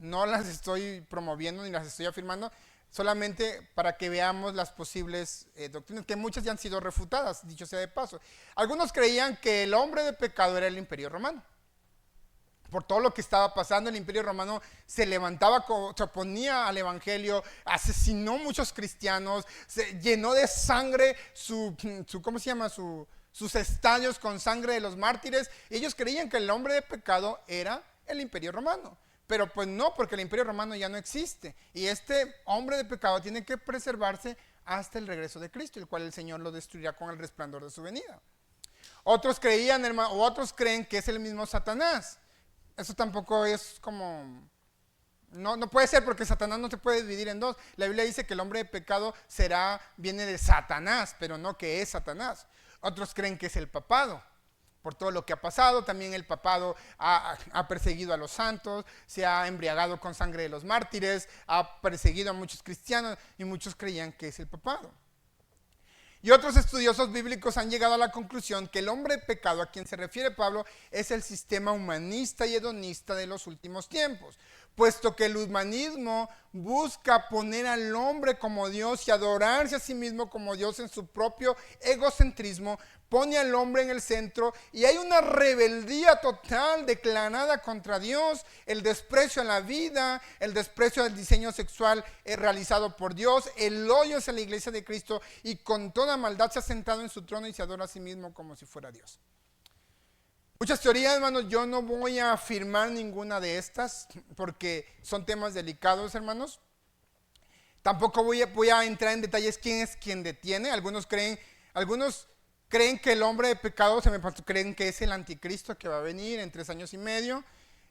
no las estoy promoviendo ni las estoy afirmando, solamente para que veamos las posibles doctrinas, que muchas ya han sido refutadas, dicho sea de paso. Algunos creían que el hombre de pecado era el Imperio Romano. Por todo lo que estaba pasando, el Imperio Romano se levantaba, se oponía al Evangelio, asesinó muchos cristianos, se llenó de sangre sus estadios con sangre de los mártires. Ellos creían que el hombre de pecado era el Imperio Romano. Pero pues no, porque el Imperio Romano ya no existe. Y este hombre de pecado tiene que preservarse hasta el regreso de Cristo, el cual el Señor lo destruirá con el resplandor de su venida. Otros creían, hermano, o otros creen que es el mismo Satanás. Eso tampoco es como, no puede ser, porque Satanás no se puede dividir en dos. La Biblia dice que el hombre de pecado viene de Satanás, pero no que es Satanás. Otros creen que es el papado, por todo lo que ha pasado. También el papado ha perseguido a los santos, se ha embriagado con sangre de los mártires, ha perseguido a muchos cristianos y muchos creían que es el papado. Y otros estudiosos bíblicos han llegado a la conclusión que el hombre de pecado a quien se refiere Pablo es el sistema humanista y hedonista de los últimos tiempos, puesto que el humanismo busca poner al hombre como Dios y adorarse a sí mismo como Dios en su propio egocentrismo, pone al hombre en el centro y hay una rebeldía total declarada contra Dios, el desprecio a la vida, el desprecio al diseño sexual realizado por Dios, el odio hacia la iglesia de Cristo y con toda maldad se ha sentado en su trono y se adora a sí mismo como si fuera Dios. Muchas teorías, hermanos, yo no voy a afirmar ninguna de estas porque son temas delicados, hermanos. Tampoco voy a entrar en detalles quién es quien detiene. Algunos creen que el hombre de pecado, creen que es el anticristo que va a venir en 3 años y medio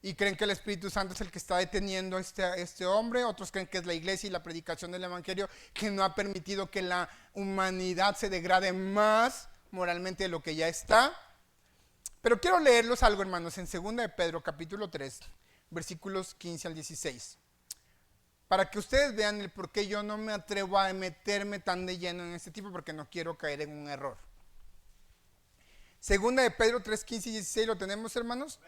y creen que el Espíritu Santo es el que está deteniendo a este hombre. Otros creen que es la iglesia y la predicación del evangelio que no ha permitido que la humanidad se degrade más moralmente de lo que ya está. Pero quiero leerlos algo, hermanos, en 2 de Pedro, capítulo 3, versículos 15 al 16. Para que ustedes vean el por qué yo no me atrevo a meterme tan de lleno en este tipo, porque no quiero caer en un error. 2 de Pedro 3, 15 y 16, ¿lo tenemos, hermanos?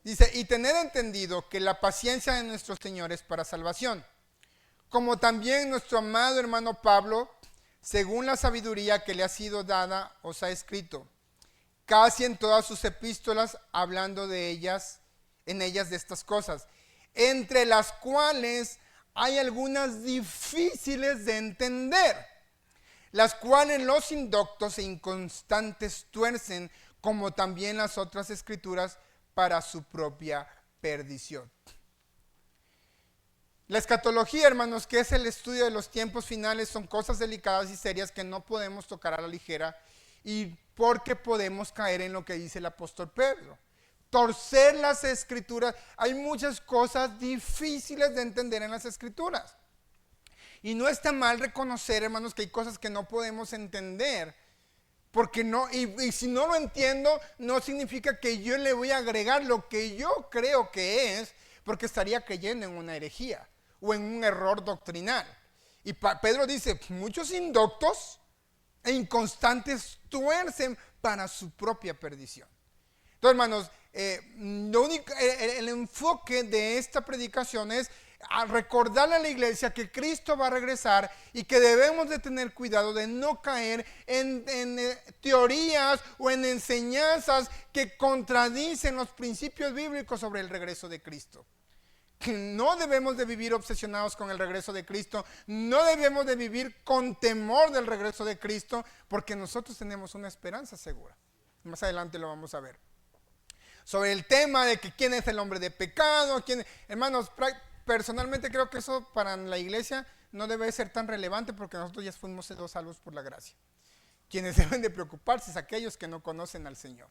Dice, y tened entendido que la paciencia de nuestro Señor es para salvación, como también nuestro amado hermano Pablo, según la sabiduría que le ha sido dada, os ha escrito, casi en todas sus epístolas, hablando en ellas de estas cosas, entre las cuales hay algunas difíciles de entender, las cuales los indoctos e inconstantes tuercen, como también las otras escrituras, para su propia perdición. La escatología, hermanos, que es el estudio de los tiempos finales, son cosas delicadas y serias que no podemos tocar a la ligera, y porque podemos caer en lo que dice el apóstol Pedro. Torcer las escrituras. Hay muchas cosas difíciles de entender en las escrituras. Y no está mal reconocer, hermanos, que hay cosas que no podemos entender. Porque no, y si no lo entiendo, no significa que yo le voy a agregar lo que yo creo que es, porque estaría creyendo en una herejía o en un error doctrinal. Y Pedro dice, muchos indoctos e inconstantes tuercen para su propia perdición. Entonces, hermanos, el enfoque de esta predicación es a recordarle a la iglesia que Cristo va a regresar y que debemos de tener cuidado de no caer en teorías o en enseñanzas que contradicen los principios bíblicos sobre el regreso de Cristo. Que no debemos de vivir obsesionados con el regreso de Cristo, no debemos de vivir con temor del regreso de Cristo, porque nosotros tenemos una esperanza segura. Más adelante lo vamos a ver. Sobre el tema de que quién es el hombre de pecado, hermanos, personalmente creo que eso para la iglesia no debe ser tan relevante porque nosotros ya fuimos salvos por la gracia. Quienes deben de preocuparse es aquellos que no conocen al Señor,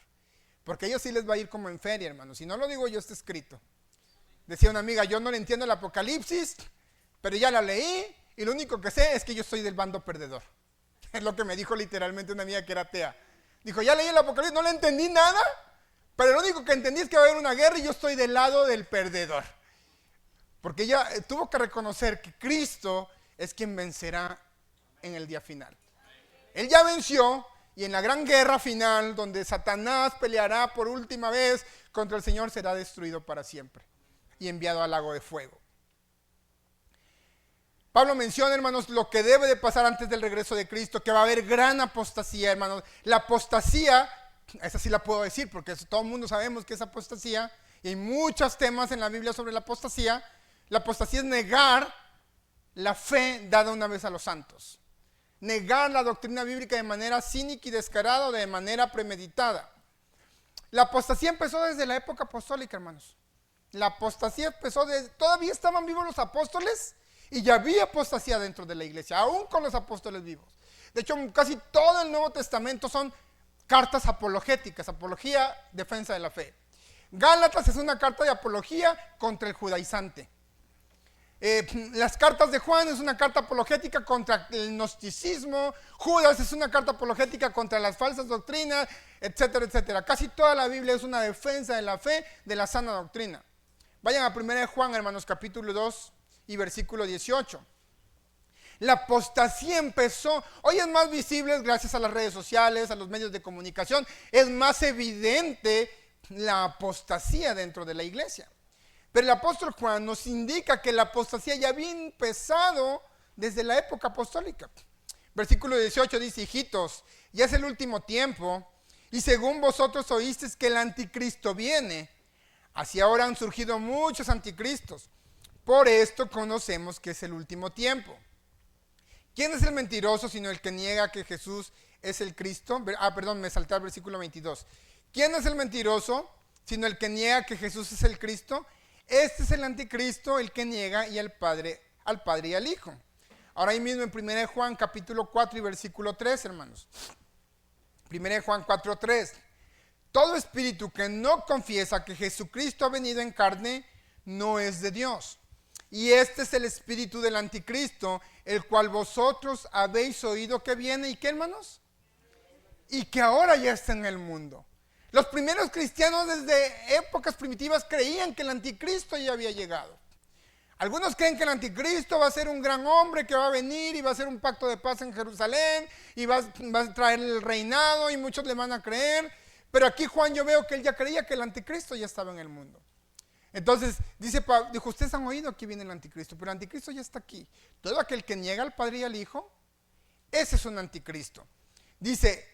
porque a ellos sí les va a ir como en feria, hermanos. Si no lo digo yo, está escrito. Decía una amiga, yo no le entiendo el Apocalipsis, pero ya la leí y lo único que sé es que yo soy del bando perdedor. Es lo que me dijo literalmente una amiga que era atea. Dijo, ya leí el Apocalipsis, no le entendí nada, pero lo único que entendí es que va a haber una guerra y yo estoy del lado del perdedor. Porque ella tuvo que reconocer que Cristo es quien vencerá en el día final. Él ya venció y en la gran guerra final, donde Satanás peleará por última vez contra el Señor, será destruido para siempre y enviado al lago de fuego. Pablo menciona, hermanos, lo que debe de pasar antes del regreso de Cristo, que va a haber gran apostasía, hermanos. La apostasía, esa sí la puedo decir porque todo el mundo sabemos que es apostasía, y hay muchos temas en la Biblia sobre la apostasía. La apostasía es negar la fe dada una vez a los santos. Negar la doctrina bíblica de manera cínica y descarada o de manera premeditada. La apostasía empezó desde la época apostólica, hermanos. La apostasía empezó todavía estaban vivos los apóstoles y ya había apostasía dentro de la iglesia, aún con los apóstoles vivos. De hecho, casi todo el Nuevo Testamento son cartas apologéticas, apología, defensa de la fe. Gálatas es una carta de apología contra el judaizante. Las cartas de Juan es una carta apologética contra el gnosticismo. Judas es una carta apologética contra las falsas doctrinas, etcétera, etcétera. Casi toda la Biblia es una defensa de la fe, de la sana doctrina. Vayan a 1 de Juan, hermanos, capítulo 2 y versículo 18. La apostasía empezó, hoy es más visible gracias a las redes sociales, a los medios de comunicación, es más evidente la apostasía dentro de la iglesia. Pero el apóstol Juan nos indica que la apostasía ya había empezado desde la época apostólica. Versículo 18 dice: hijitos, ya es el último tiempo, y según vosotros oísteis que el anticristo viene, así ahora han surgido muchos anticristos. Por esto conocemos que es el último tiempo. ¿Quién es el mentiroso sino el que niega que Jesús es el Cristo? Me salté al versículo 22. ¿Quién es el mentiroso sino el que niega que Jesús es el Cristo? Este es el anticristo, el que niega y al Padre y al Hijo. Ahora ahí mismo en 1 Juan capítulo 4 y versículo 3, hermanos. 1 Juan 4, 3. Todo espíritu que no confiesa que Jesucristo ha venido en carne no es de Dios. Y este es el espíritu del anticristo, el cual vosotros habéis oído que viene. ¿Y qué, hermanos? Y que ahora ya está en el mundo. Los primeros cristianos desde épocas primitivas creían que el anticristo ya había llegado. Algunos creen que el anticristo va a ser un gran hombre que va a venir y va a hacer un pacto de paz en Jerusalén y va a traer el reinado, y muchos le van a creer. Pero aquí Juan, yo veo que él ya creía que el anticristo ya estaba en el mundo. Entonces dijo: ustedes han oído que viene el anticristo, pero el anticristo ya está aquí. Todo aquel que niega al Padre y al Hijo, ese es un anticristo. Dice: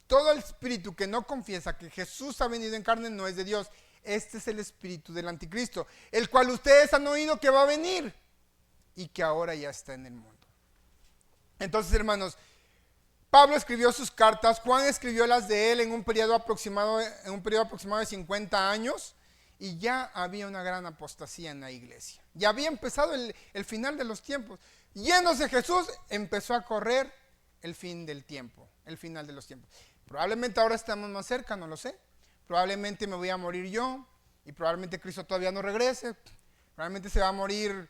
todo el espíritu que no confiesa que Jesús ha venido en carne no es de Dios. Este es el espíritu del anticristo, el cual ustedes han oído que va a venir y que ahora ya está en el mundo. Entonces, hermanos, Pablo escribió sus cartas, Juan escribió las de él en un periodo aproximado de 50 años, y ya había una gran apostasía en la iglesia. Ya había empezado el final de los tiempos. Yéndose Jesús, empezó a correr el fin del tiempo, el final de los tiempos. Probablemente ahora estamos más cerca, no lo sé. Probablemente me voy a morir yo, y probablemente Cristo todavía no regrese. Probablemente se va a morir,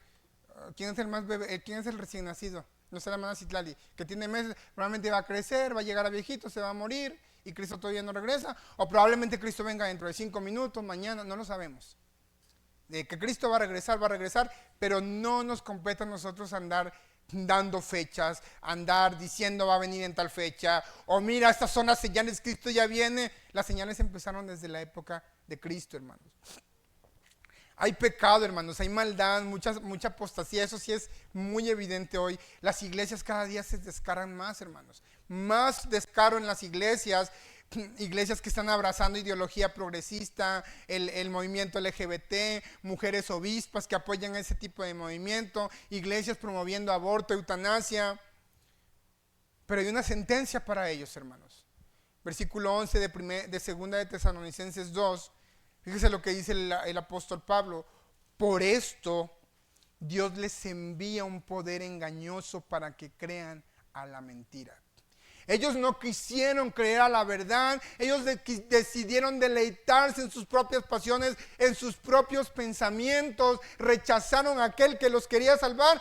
¿quién es el más bebé? ¿Quién es el recién nacido? No sé, la hermana Citlali, que tiene meses, probablemente va a crecer, va a llegar a viejito, se va a morir, y Cristo todavía no regresa. O probablemente Cristo venga dentro de 5 minutos, mañana, no lo sabemos. De que Cristo va a regresar, pero no nos compete a nosotros andar dando fechas, andar diciendo va a venir en tal fecha, o mira, estas son las señales, Cristo ya viene. Las señales empezaron desde la época de Cristo, hermanos. Hay pecado, hermanos, hay maldad, mucha apostasía, eso sí es muy evidente hoy. Las iglesias cada día se descaran más, hermanos. Más descaro en las iglesias que están abrazando ideología progresista, el movimiento LGBT, mujeres obispas que apoyan ese tipo de movimiento, iglesias promoviendo aborto, eutanasia. Pero hay una sentencia para ellos, hermanos. Versículo 11 de segunda de Tesalonicenses 2. Fíjese lo que dice el apóstol Pablo: por esto Dios les envía un poder engañoso para que crean a la mentira. Ellos no quisieron creer a la verdad, ellos decidieron deleitarse en sus propias pasiones, en sus propios pensamientos, rechazaron a aquel que los quería salvar.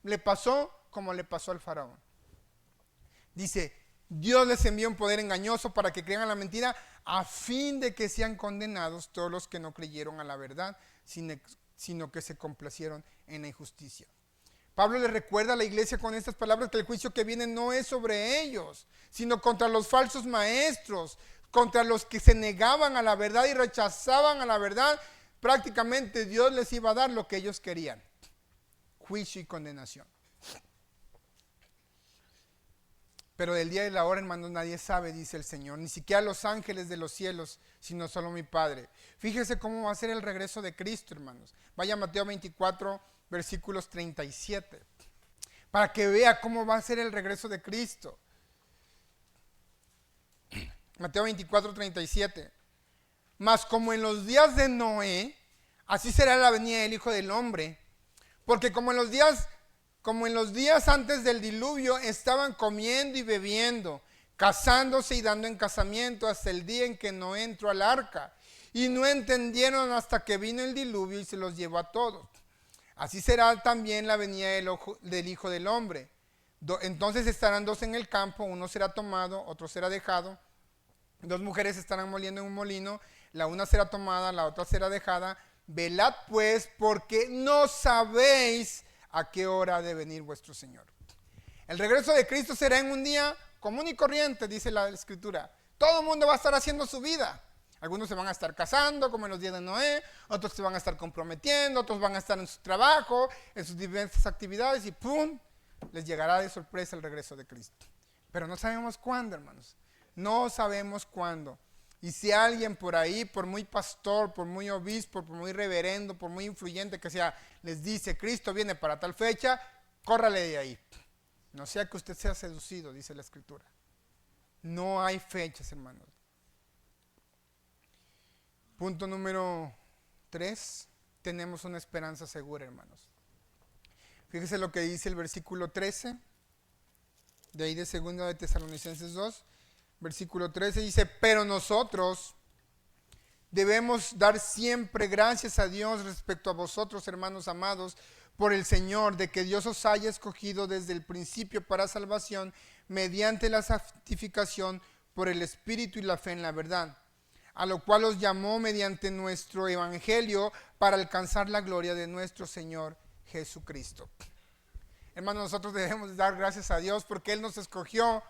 Le pasó como le pasó al faraón. Dice: Dios les envía un poder engañoso para que crean a la mentira, a fin de que sean condenados todos los que no creyeron a la verdad, sino que se complacieron en la injusticia. Pablo le recuerda a la iglesia con estas palabras que el juicio que viene no es sobre ellos, sino contra los falsos maestros, contra los que se negaban a la verdad y rechazaban a la verdad. Prácticamente Dios les iba a dar lo que ellos querían: juicio y condenación. Pero del día y la hora, hermanos, nadie sabe, dice el Señor, ni siquiera los ángeles de los cielos, sino solo mi Padre. Fíjese cómo va a ser el regreso de Cristo, hermanos. Vaya a Mateo 24, versículos 37, para que vea cómo va a ser el regreso de Cristo. Mateo 24, 37. Mas como en los días de Noé, así será la venida del Hijo del Hombre. Porque como en los días antes del diluvio estaban comiendo y bebiendo, casándose y dando en casamiento, hasta el día en que Noé entró al arca. Y no entendieron hasta que vino el diluvio y se los llevó a todos. Así será también la venida del Hijo del Hombre. Entonces estarán dos en el campo, uno será tomado, otro será dejado. Dos mujeres estarán moliendo en un molino, la una será tomada, la otra será dejada. Velad pues, porque no sabéis a qué hora ha de venir vuestro Señor. El regreso de Cristo será en un día común y corriente, dice la Escritura. Todo el mundo va a estar haciendo su vida. Algunos se van a estar casando, como en los días de Noé, otros se van a estar comprometiendo, otros van a estar en su trabajo, en sus diversas actividades y ¡pum! Les llegará de sorpresa el regreso de Cristo. Pero no sabemos cuándo, hermanos. No sabemos cuándo. Y si alguien por ahí, por muy pastor, por muy obispo, por muy reverendo, por muy influyente que sea, les dice, Cristo viene para tal fecha, córrale de ahí. No sea que usted sea seducido, dice la Escritura. No hay fechas, hermanos. Punto número 3, tenemos una esperanza segura, hermanos. Fíjese lo que dice el versículo 13, de ahí de 2 de Tesalonicenses 2, versículo 13 dice, pero nosotros debemos dar siempre gracias a Dios respecto a vosotros, hermanos amados, por el Señor, de que Dios os haya escogido desde el principio para salvación, mediante la santificación por el Espíritu y la fe en la verdad, a lo cual os llamó mediante nuestro Evangelio para alcanzar la gloria de nuestro Señor Jesucristo. Hermanos, nosotros debemos dar gracias a Dios porque Él nos escogió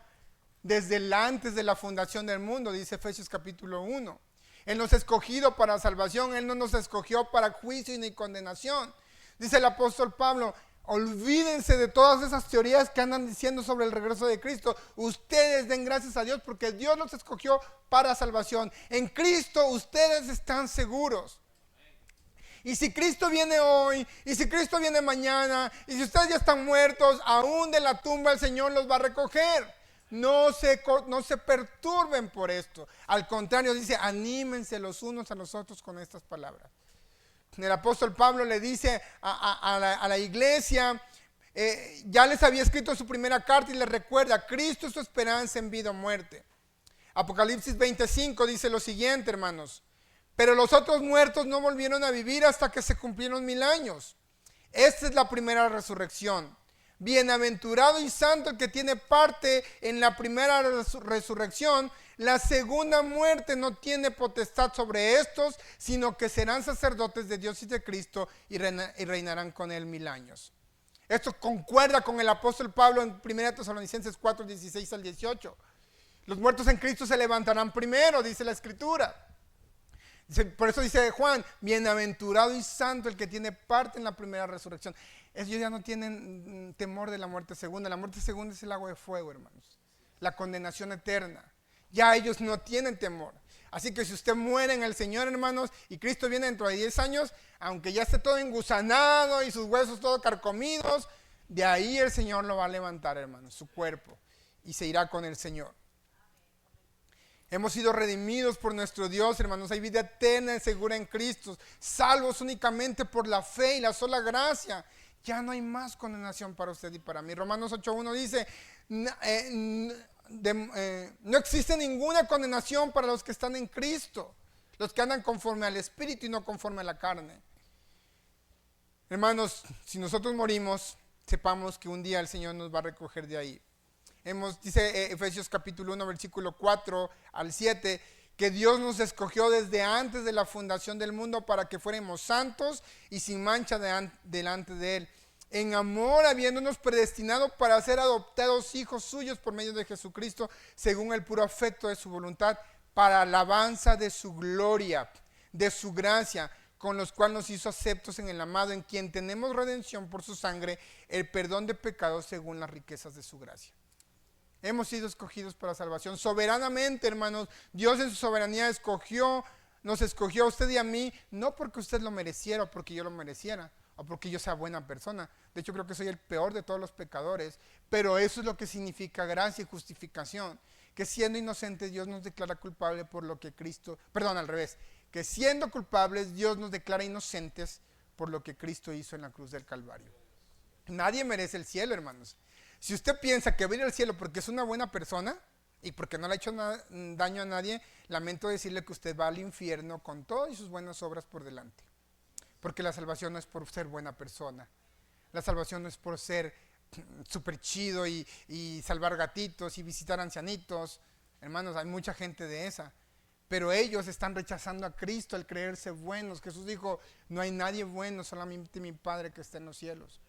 desde antes de la fundación del mundo, dice Efesios capítulo 1. Él nos ha escogido para salvación, Él no nos escogió para juicio ni condenación. Dice el apóstol Pablo, olvídense de todas esas teorías que andan diciendo sobre el regreso de Cristo. Ustedes den gracias a Dios porque Dios los escogió para salvación. En Cristo ustedes están seguros. Y si Cristo viene hoy, y si Cristo viene mañana, y si ustedes ya están muertos, aún de la tumba el Señor los va a recoger. No se perturben por esto. Al contrario, dice, anímense los unos a los otros con estas palabras. El apóstol Pablo le dice a la iglesia, ya les había escrito su primera carta y les recuerda, Cristo es su esperanza en vida o muerte. Apocalipsis 25 dice lo siguiente, hermanos, pero los otros muertos no volvieron a vivir hasta que se cumplieron 1000 años. Esta es la primera resurrección. Bienaventurado y santo el que tiene parte en la primera resurrección. La segunda muerte no tiene potestad sobre estos, sino que serán sacerdotes de Dios y de Cristo y reinarán con él 1000 años. Esto concuerda con el apóstol Pablo en 1 Tesalonicenses 4, 16 al 18. Los muertos en Cristo se levantarán primero, dice la Escritura. Por eso dice Juan, bienaventurado y santo el que tiene parte en la primera resurrección. Ellos ya no tienen temor de la muerte segunda. La muerte segunda es el lago de fuego, hermanos. La condenación eterna. Ya ellos no tienen temor. Así que si usted muere en el Señor, hermanos, y Cristo viene dentro de 10 años, aunque ya esté todo engusanado y sus huesos todos carcomidos, de ahí el Señor lo va a levantar, hermanos, su cuerpo, y se irá con el Señor. Hemos sido redimidos por nuestro Dios, hermanos. Hay vida eterna y segura en Cristo, salvos únicamente por la fe y la sola gracia. Ya no hay más condenación para usted y para mí. Romanos 8:1 dice, no existe ninguna condenación para los que están en Cristo, los que andan conforme al Espíritu y no conforme a la carne. Hermanos, si nosotros morimos, sepamos que un día el Señor nos va a recoger de ahí. Dice Efesios capítulo 1, versículo 4 al 7, que Dios nos escogió desde antes de la fundación del mundo para que fuéramos santos y sin mancha delante de Él. En amor, habiéndonos predestinado para ser adoptados hijos suyos por medio de Jesucristo, según el puro afecto de su voluntad, para alabanza de su gloria, de su gracia, con los cuales nos hizo aceptos en el amado, en quien tenemos redención por su sangre, el perdón de pecados según las riquezas de su gracia. Hemos sido escogidos para salvación soberanamente, hermanos. Dios en su soberanía nos escogió a usted y a mí, no porque usted lo mereciera o porque yo lo mereciera, o porque yo sea buena persona. De hecho, creo que soy el peor de todos los pecadores, pero eso es lo que significa gracia y justificación, que siendo inocentes Dios nos declara culpable por lo que que siendo culpables Dios nos declara inocentes por lo que Cristo hizo en la cruz del Calvario. Nadie merece el cielo, hermanos. Si usted piensa que va a ir al cielo porque es una buena persona y porque no le ha hecho daño a nadie, lamento decirle que usted va al infierno con todas sus buenas obras por delante. Porque la salvación no es por ser buena persona. La salvación no es por ser súper chido y salvar gatitos y visitar ancianitos. Hermanos, hay mucha gente de esa. Pero ellos están rechazando a Cristo al creerse buenos. Jesús dijo, no hay nadie bueno, solamente mi Padre que está en los cielos.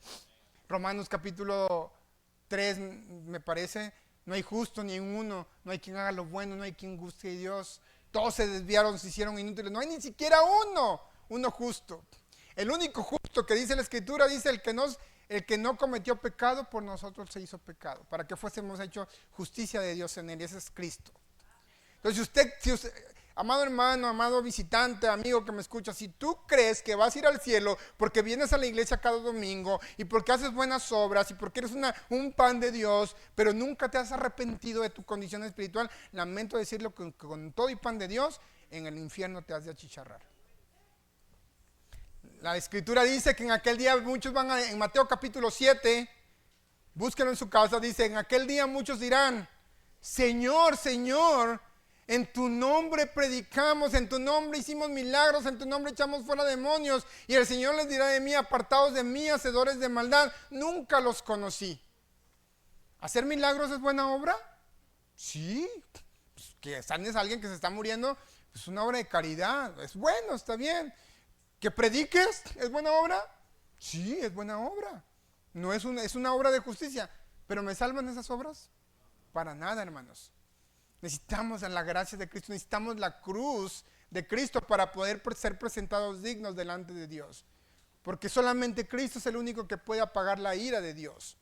Romanos capítulo 3, me parece, no hay justo ni uno, no hay quien haga lo bueno, no hay quien guste a Dios. Todos se desviaron, se hicieron inútiles, no hay ni siquiera uno justo. El único justo que dice la Escritura, dice el que no cometió pecado, por nosotros se hizo pecado, para que fuésemos hechos justicia de Dios en él, y ese es Cristo. Entonces si usted, amado hermano, amado visitante, amigo que me escucha, si tú crees que vas a ir al cielo porque vienes a la iglesia cada domingo y porque haces buenas obras y porque eres un pan de Dios, pero nunca te has arrepentido de tu condición espiritual, lamento decirlo que con todo y pan de Dios, en el infierno te has de achicharrar. La Escritura dice que en aquel día muchos en Mateo capítulo 7, búsquenlo en su casa, dice, en aquel día muchos dirán, Señor, Señor, en tu nombre predicamos, en tu nombre hicimos milagros, en tu nombre echamos fuera demonios. Y el Señor les dirá de mí, apartados de mí, hacedores de maldad, nunca los conocí. ¿Hacer milagros es buena obra? Sí. Pues que sanes a alguien que se está muriendo, es una obra de caridad, es bueno, está bien. ¿Que prediques es buena obra? Sí, es buena obra. No es una obra de justicia. ¿Pero me salvan esas obras? Para nada, hermanos. Necesitamos la gracia de Cristo, necesitamos la cruz de Cristo para poder ser presentados dignos delante de Dios. Porque solamente Cristo es el único que puede apagar la ira de Dios.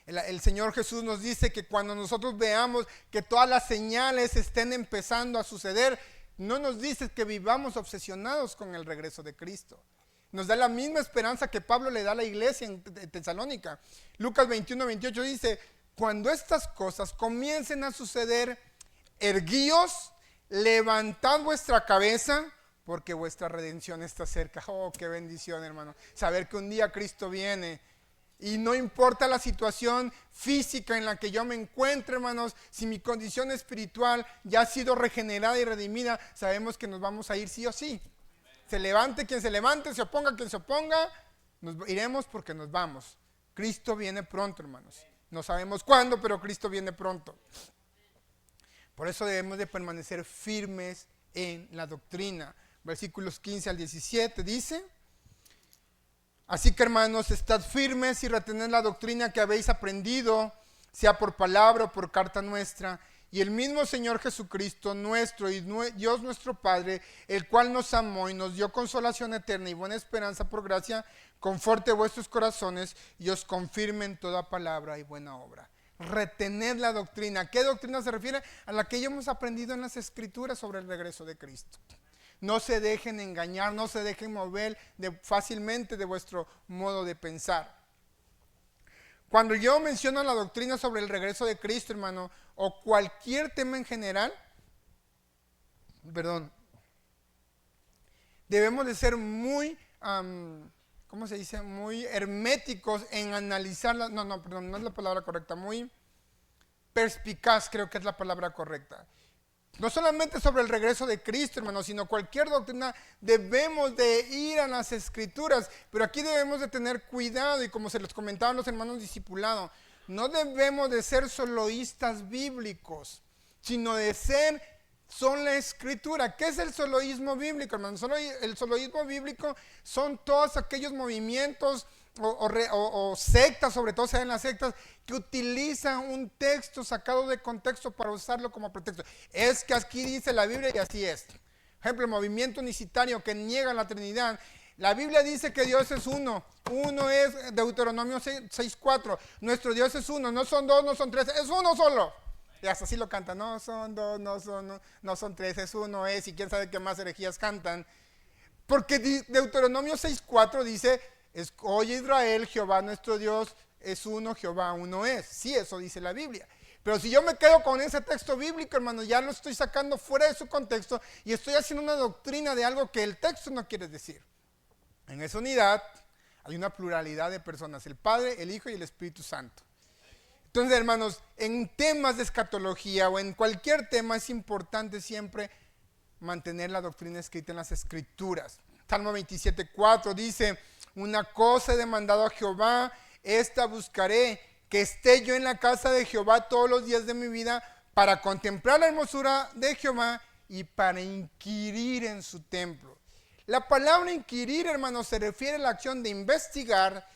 El Señor Jesús nos dice que cuando nosotros veamos que todas las señales estén empezando a suceder, no nos dice que vivamos obsesionados con el regreso de Cristo. Nos da la misma esperanza que Pablo le da a la iglesia en Tesalónica. Lucas 21:28 dice, cuando estas cosas comiencen a suceder, erguíos, levantad vuestra cabeza, porque vuestra redención está cerca. Oh, qué bendición, hermano. Saber que un día Cristo viene. Y no importa la situación física en la que yo me encuentre, hermanos, si mi condición espiritual ya ha sido regenerada y redimida, sabemos que nos vamos a ir sí o sí. Se levante quien se levante, se oponga quien se oponga, nos iremos porque nos vamos. Cristo viene pronto, hermanos. No sabemos cuándo, pero Cristo viene pronto. Por eso debemos de permanecer firmes en la doctrina. Versículos 15 al 17 dice, así que hermanos, estad firmes y retened la doctrina que habéis aprendido, sea por palabra o por carta nuestra, y el mismo Señor Jesucristo nuestro y Dios nuestro Padre, el cual nos amó y nos dio consolación eterna y buena esperanza por gracia, conforte vuestros corazones y os confirme en toda palabra y buena obra. Retened la doctrina. ¿A qué doctrina se refiere? A la que ya hemos aprendido en las Escrituras sobre el regreso de Cristo. No se dejen engañar, no se dejen mover fácilmente de vuestro modo de pensar. Cuando yo menciono la doctrina sobre el regreso de Cristo, hermano, o cualquier tema en general, debemos de ser muy, ¿cómo se dice? Muy herméticos en analizarla. No es la palabra correcta. Muy perspicaz, creo que es la palabra correcta. No solamente sobre el regreso de Cristo, hermano, sino cualquier doctrina debemos de ir a las Escrituras, pero aquí debemos de tener cuidado y como se les comentaban los hermanos discipulados, no debemos de ser soloístas bíblicos, sino de ser son la Escritura. ¿Qué es el soloísmo bíblico, hermano? El soloísmo bíblico son todos aquellos movimientos o sectas, sobre todo se ven las sectas, que utilizan un texto sacado de contexto para usarlo como pretexto. Es que aquí dice la Biblia y así es. Por ejemplo, el movimiento unicitario que niega la Trinidad. La Biblia dice que Dios es uno. Uno es Deuteronomio 6:4. Nuestro Dios es uno. No son dos, no son tres, es uno solo. Y hasta así lo cantan. No son dos, no son tres, es uno, es. Y quién sabe qué más herejías cantan. Porque Deuteronomio 6:4 dice, oye Israel, Jehová nuestro Dios es uno, Jehová uno es. Sí, eso dice la Biblia. Pero si yo me quedo con ese texto bíblico, hermano, ya lo estoy sacando fuera de su contexto y estoy haciendo una doctrina de algo que el texto no quiere decir. En esa unidad hay una pluralidad de personas, el Padre, el Hijo y el Espíritu Santo. Entonces, hermanos, en temas de escatología o en cualquier tema es importante siempre mantener la doctrina escrita en las Escrituras. Salmo 27:4 dice, una cosa he demandado a Jehová, esta buscaré, que esté yo en la casa de Jehová todos los días de mi vida para contemplar la hermosura de Jehová y para inquirir en su templo. La palabra inquirir, hermanos, se refiere a la acción de investigar,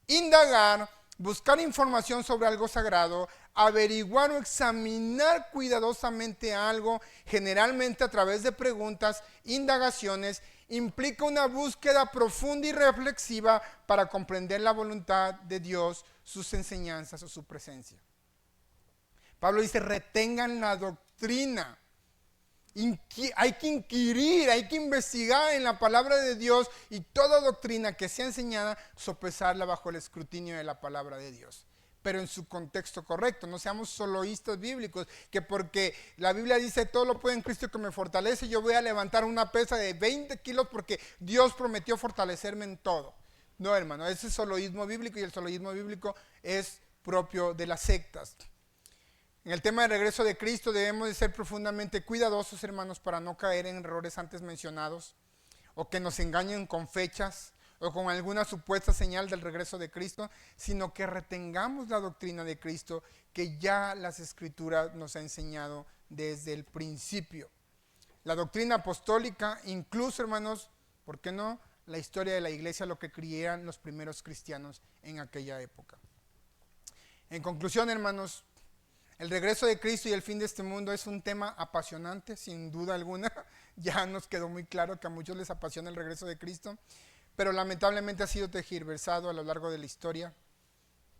indagar, buscar información sobre algo sagrado, averiguar o examinar cuidadosamente algo, generalmente a través de preguntas, indagaciones, implica una búsqueda profunda y reflexiva para comprender la voluntad de Dios, sus enseñanzas o su presencia. Pablo dice, retengan la doctrina. Hay que inquirir, hay que investigar en la palabra de Dios, y toda doctrina que sea enseñada, sopesarla bajo el escrutinio de la palabra de Dios, pero en su contexto correcto. No seamos soloístas bíblicos, que porque la Biblia dice todo lo puedo en Cristo que me fortalece, yo voy a levantar una pesa de 20 kilos porque Dios prometió fortalecerme en todo. No, hermano, ese es soloísmo bíblico, y el soloísmo bíblico es propio de las sectas. En el tema del regreso de Cristo debemos de ser profundamente cuidadosos, hermanos, para no caer en errores antes mencionados, o que nos engañen con fechas o con alguna supuesta señal del regreso de Cristo, sino que retengamos la doctrina de Cristo que ya las Escrituras nos han enseñado desde el principio. La doctrina apostólica, incluso, hermanos, ¿por qué no? La historia de la iglesia, lo que creían los primeros cristianos en aquella época. En conclusión, hermanos, el regreso de Cristo y el fin de este mundo es un tema apasionante, sin duda alguna. Ya nos quedó muy claro que a muchos les apasiona el regreso de Cristo, pero lamentablemente ha sido tergiversado a lo largo de la historia.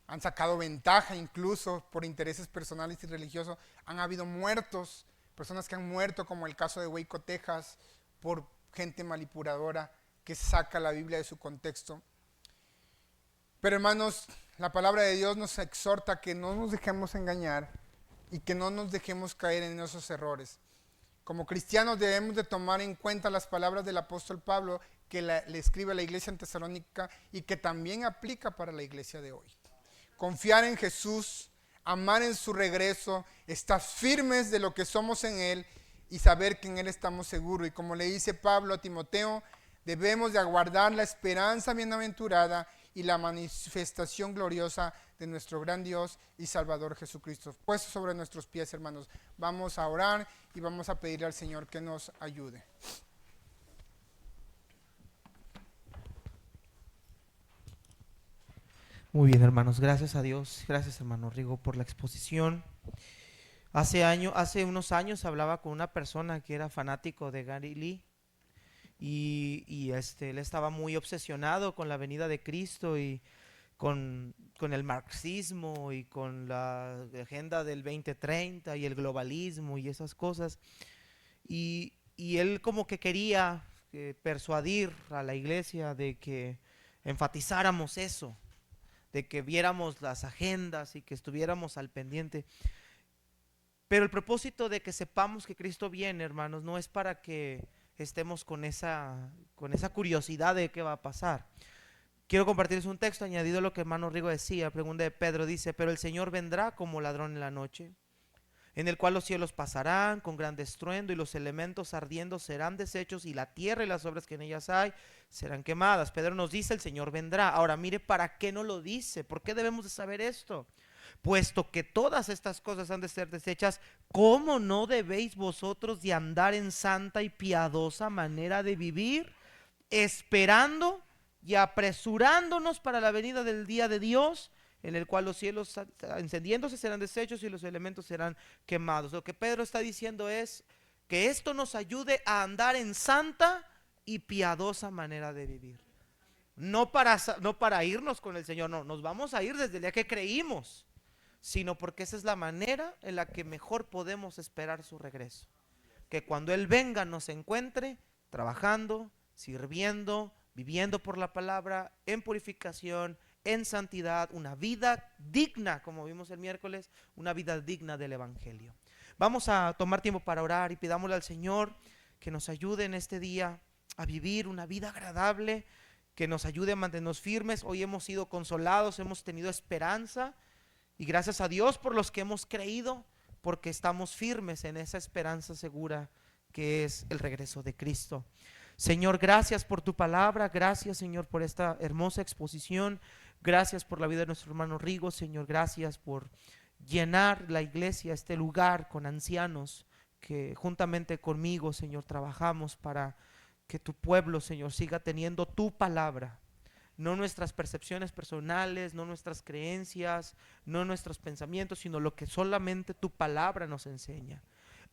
Han sacado ventaja incluso por intereses personales y religiosos. Han habido muertos, personas que han muerto, como el caso de Waco, Texas, por gente manipuladora que saca la Biblia de su contexto. Pero, hermanos, la palabra de Dios nos exhorta a que no nos dejemos engañar y que no nos dejemos caer en esos errores. Como cristianos debemos de tomar en cuenta las palabras del apóstol Pablo, que le escribe a la iglesia en Tesalónica y que también aplica para la iglesia de hoy. Confiar en Jesús, amar en su regreso, estar firmes de lo que somos en Él y saber que en Él estamos seguros. Y como le dice Pablo a Timoteo, debemos de aguardar la esperanza bienaventurada y la manifestación gloriosa de nuestro gran Dios y Salvador Jesucristo. Puestos sobre nuestros pies, hermanos, vamos a orar y vamos a pedirle al Señor que nos ayude. Muy bien, hermanos, gracias a Dios, gracias, hermano Rigo, por la exposición. Hace unos años hablaba con una persona que era fanático de Gary Lee, y él estaba muy obsesionado con la venida de Cristo y con el marxismo y con la agenda del 2030 y el globalismo y esas cosas. Y él como que quería persuadir a la iglesia de que enfatizáramos eso, de que viéramos las agendas y que estuviéramos al pendiente. Pero el propósito de que sepamos que Cristo viene, hermanos, no es para que estemos con esa curiosidad de qué va a pasar. Quiero compartirles un texto añadido a lo que hermano Rigo decía. Segunda de Pedro dice: pero el Señor vendrá como ladrón en la noche, en el cual los cielos pasarán con gran estruendo y los elementos ardiendo serán deshechos y la tierra y las obras que en ellas hay serán quemadas. Pedro nos dice: el Señor vendrá. Ahora mire para qué no lo dice. ¿Por qué debemos de saber esto? Puesto que todas estas cosas han de ser deshechas, ¿cómo no debéis vosotros de andar en santa y piadosa manera de vivir, esperando y apresurándonos para la venida del día de Dios, en el cual los cielos encendiéndose serán deshechos y los elementos serán quemados? Lo que Pedro está diciendo es que esto nos ayude a andar en santa y piadosa manera de vivir. No para irnos con el Señor, no, nos vamos a ir desde el día que creímos, sino porque esa es la manera en la que mejor podemos esperar su regreso. Que cuando Él venga nos encuentre trabajando, sirviendo, viviendo por la palabra, en purificación, en santidad, una vida digna, como vimos el miércoles, una vida digna del Evangelio. Vamos a tomar tiempo para orar y pidámosle al Señor que nos ayude en este día a vivir una vida agradable, que nos ayude a mantenernos firmes. Hoy hemos sido consolados, hemos tenido esperanza, y gracias a Dios por los que hemos creído, porque estamos firmes en esa esperanza segura que es el regreso de Cristo. Señor, gracias por tu palabra, gracias, Señor, por esta hermosa exposición, gracias por la vida de nuestro hermano Rigo, Señor, gracias por llenar la iglesia, este lugar, con ancianos que juntamente conmigo, Señor, trabajamos para que tu pueblo, Señor, siga teniendo tu palabra. no nuestras percepciones personales, no nuestras creencias, no nuestros pensamientos, sino lo que solamente tu palabra nos enseña.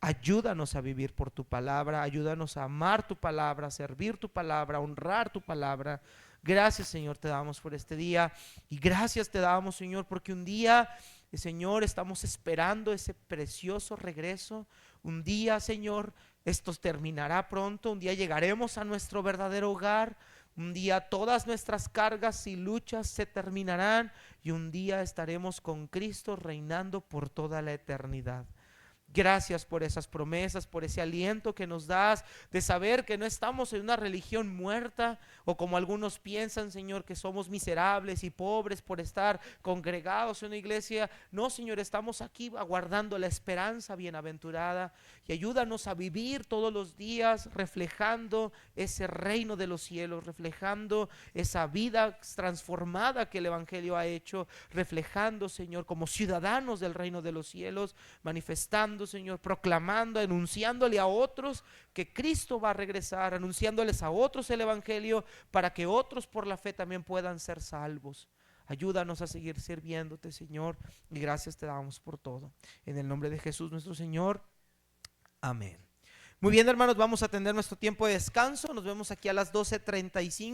Ayúdanos a vivir por tu palabra, ayúdanos a amar tu palabra, a servir tu palabra, a honrar tu palabra. Gracias, Señor, te damos por este día, y gracias te damos, Señor, porque un día, Señor, estamos esperando ese precioso regreso. Un día, Señor, esto terminará pronto, un día llegaremos a nuestro verdadero hogar. Un día todas nuestras cargas y luchas se terminarán, y un día estaremos con Cristo reinando por toda la eternidad. Gracias por esas promesas, por ese aliento que nos das de saber que no estamos en una religión muerta, o como algunos piensan, Señor, que somos miserables y pobres por estar congregados en una iglesia. No, Señor, estamos aquí aguardando la esperanza bienaventurada, y ayúdanos a vivir todos los días reflejando ese reino de los cielos, reflejando esa vida transformada que el Evangelio ha hecho, reflejando, Señor, como ciudadanos del reino de los cielos, manifestando, Señor, proclamando, anunciándole a otros que Cristo va a regresar, anunciándoles a otros el Evangelio, para que otros por la fe también puedan ser salvos. Ayúdanos a seguir sirviéndote, Señor, y gracias te damos por todo. En el nombre de Jesús nuestro Señor, amén. Muy bien, hermanos, vamos a tener nuestro tiempo de descanso. Nos vemos aquí a las 12:35.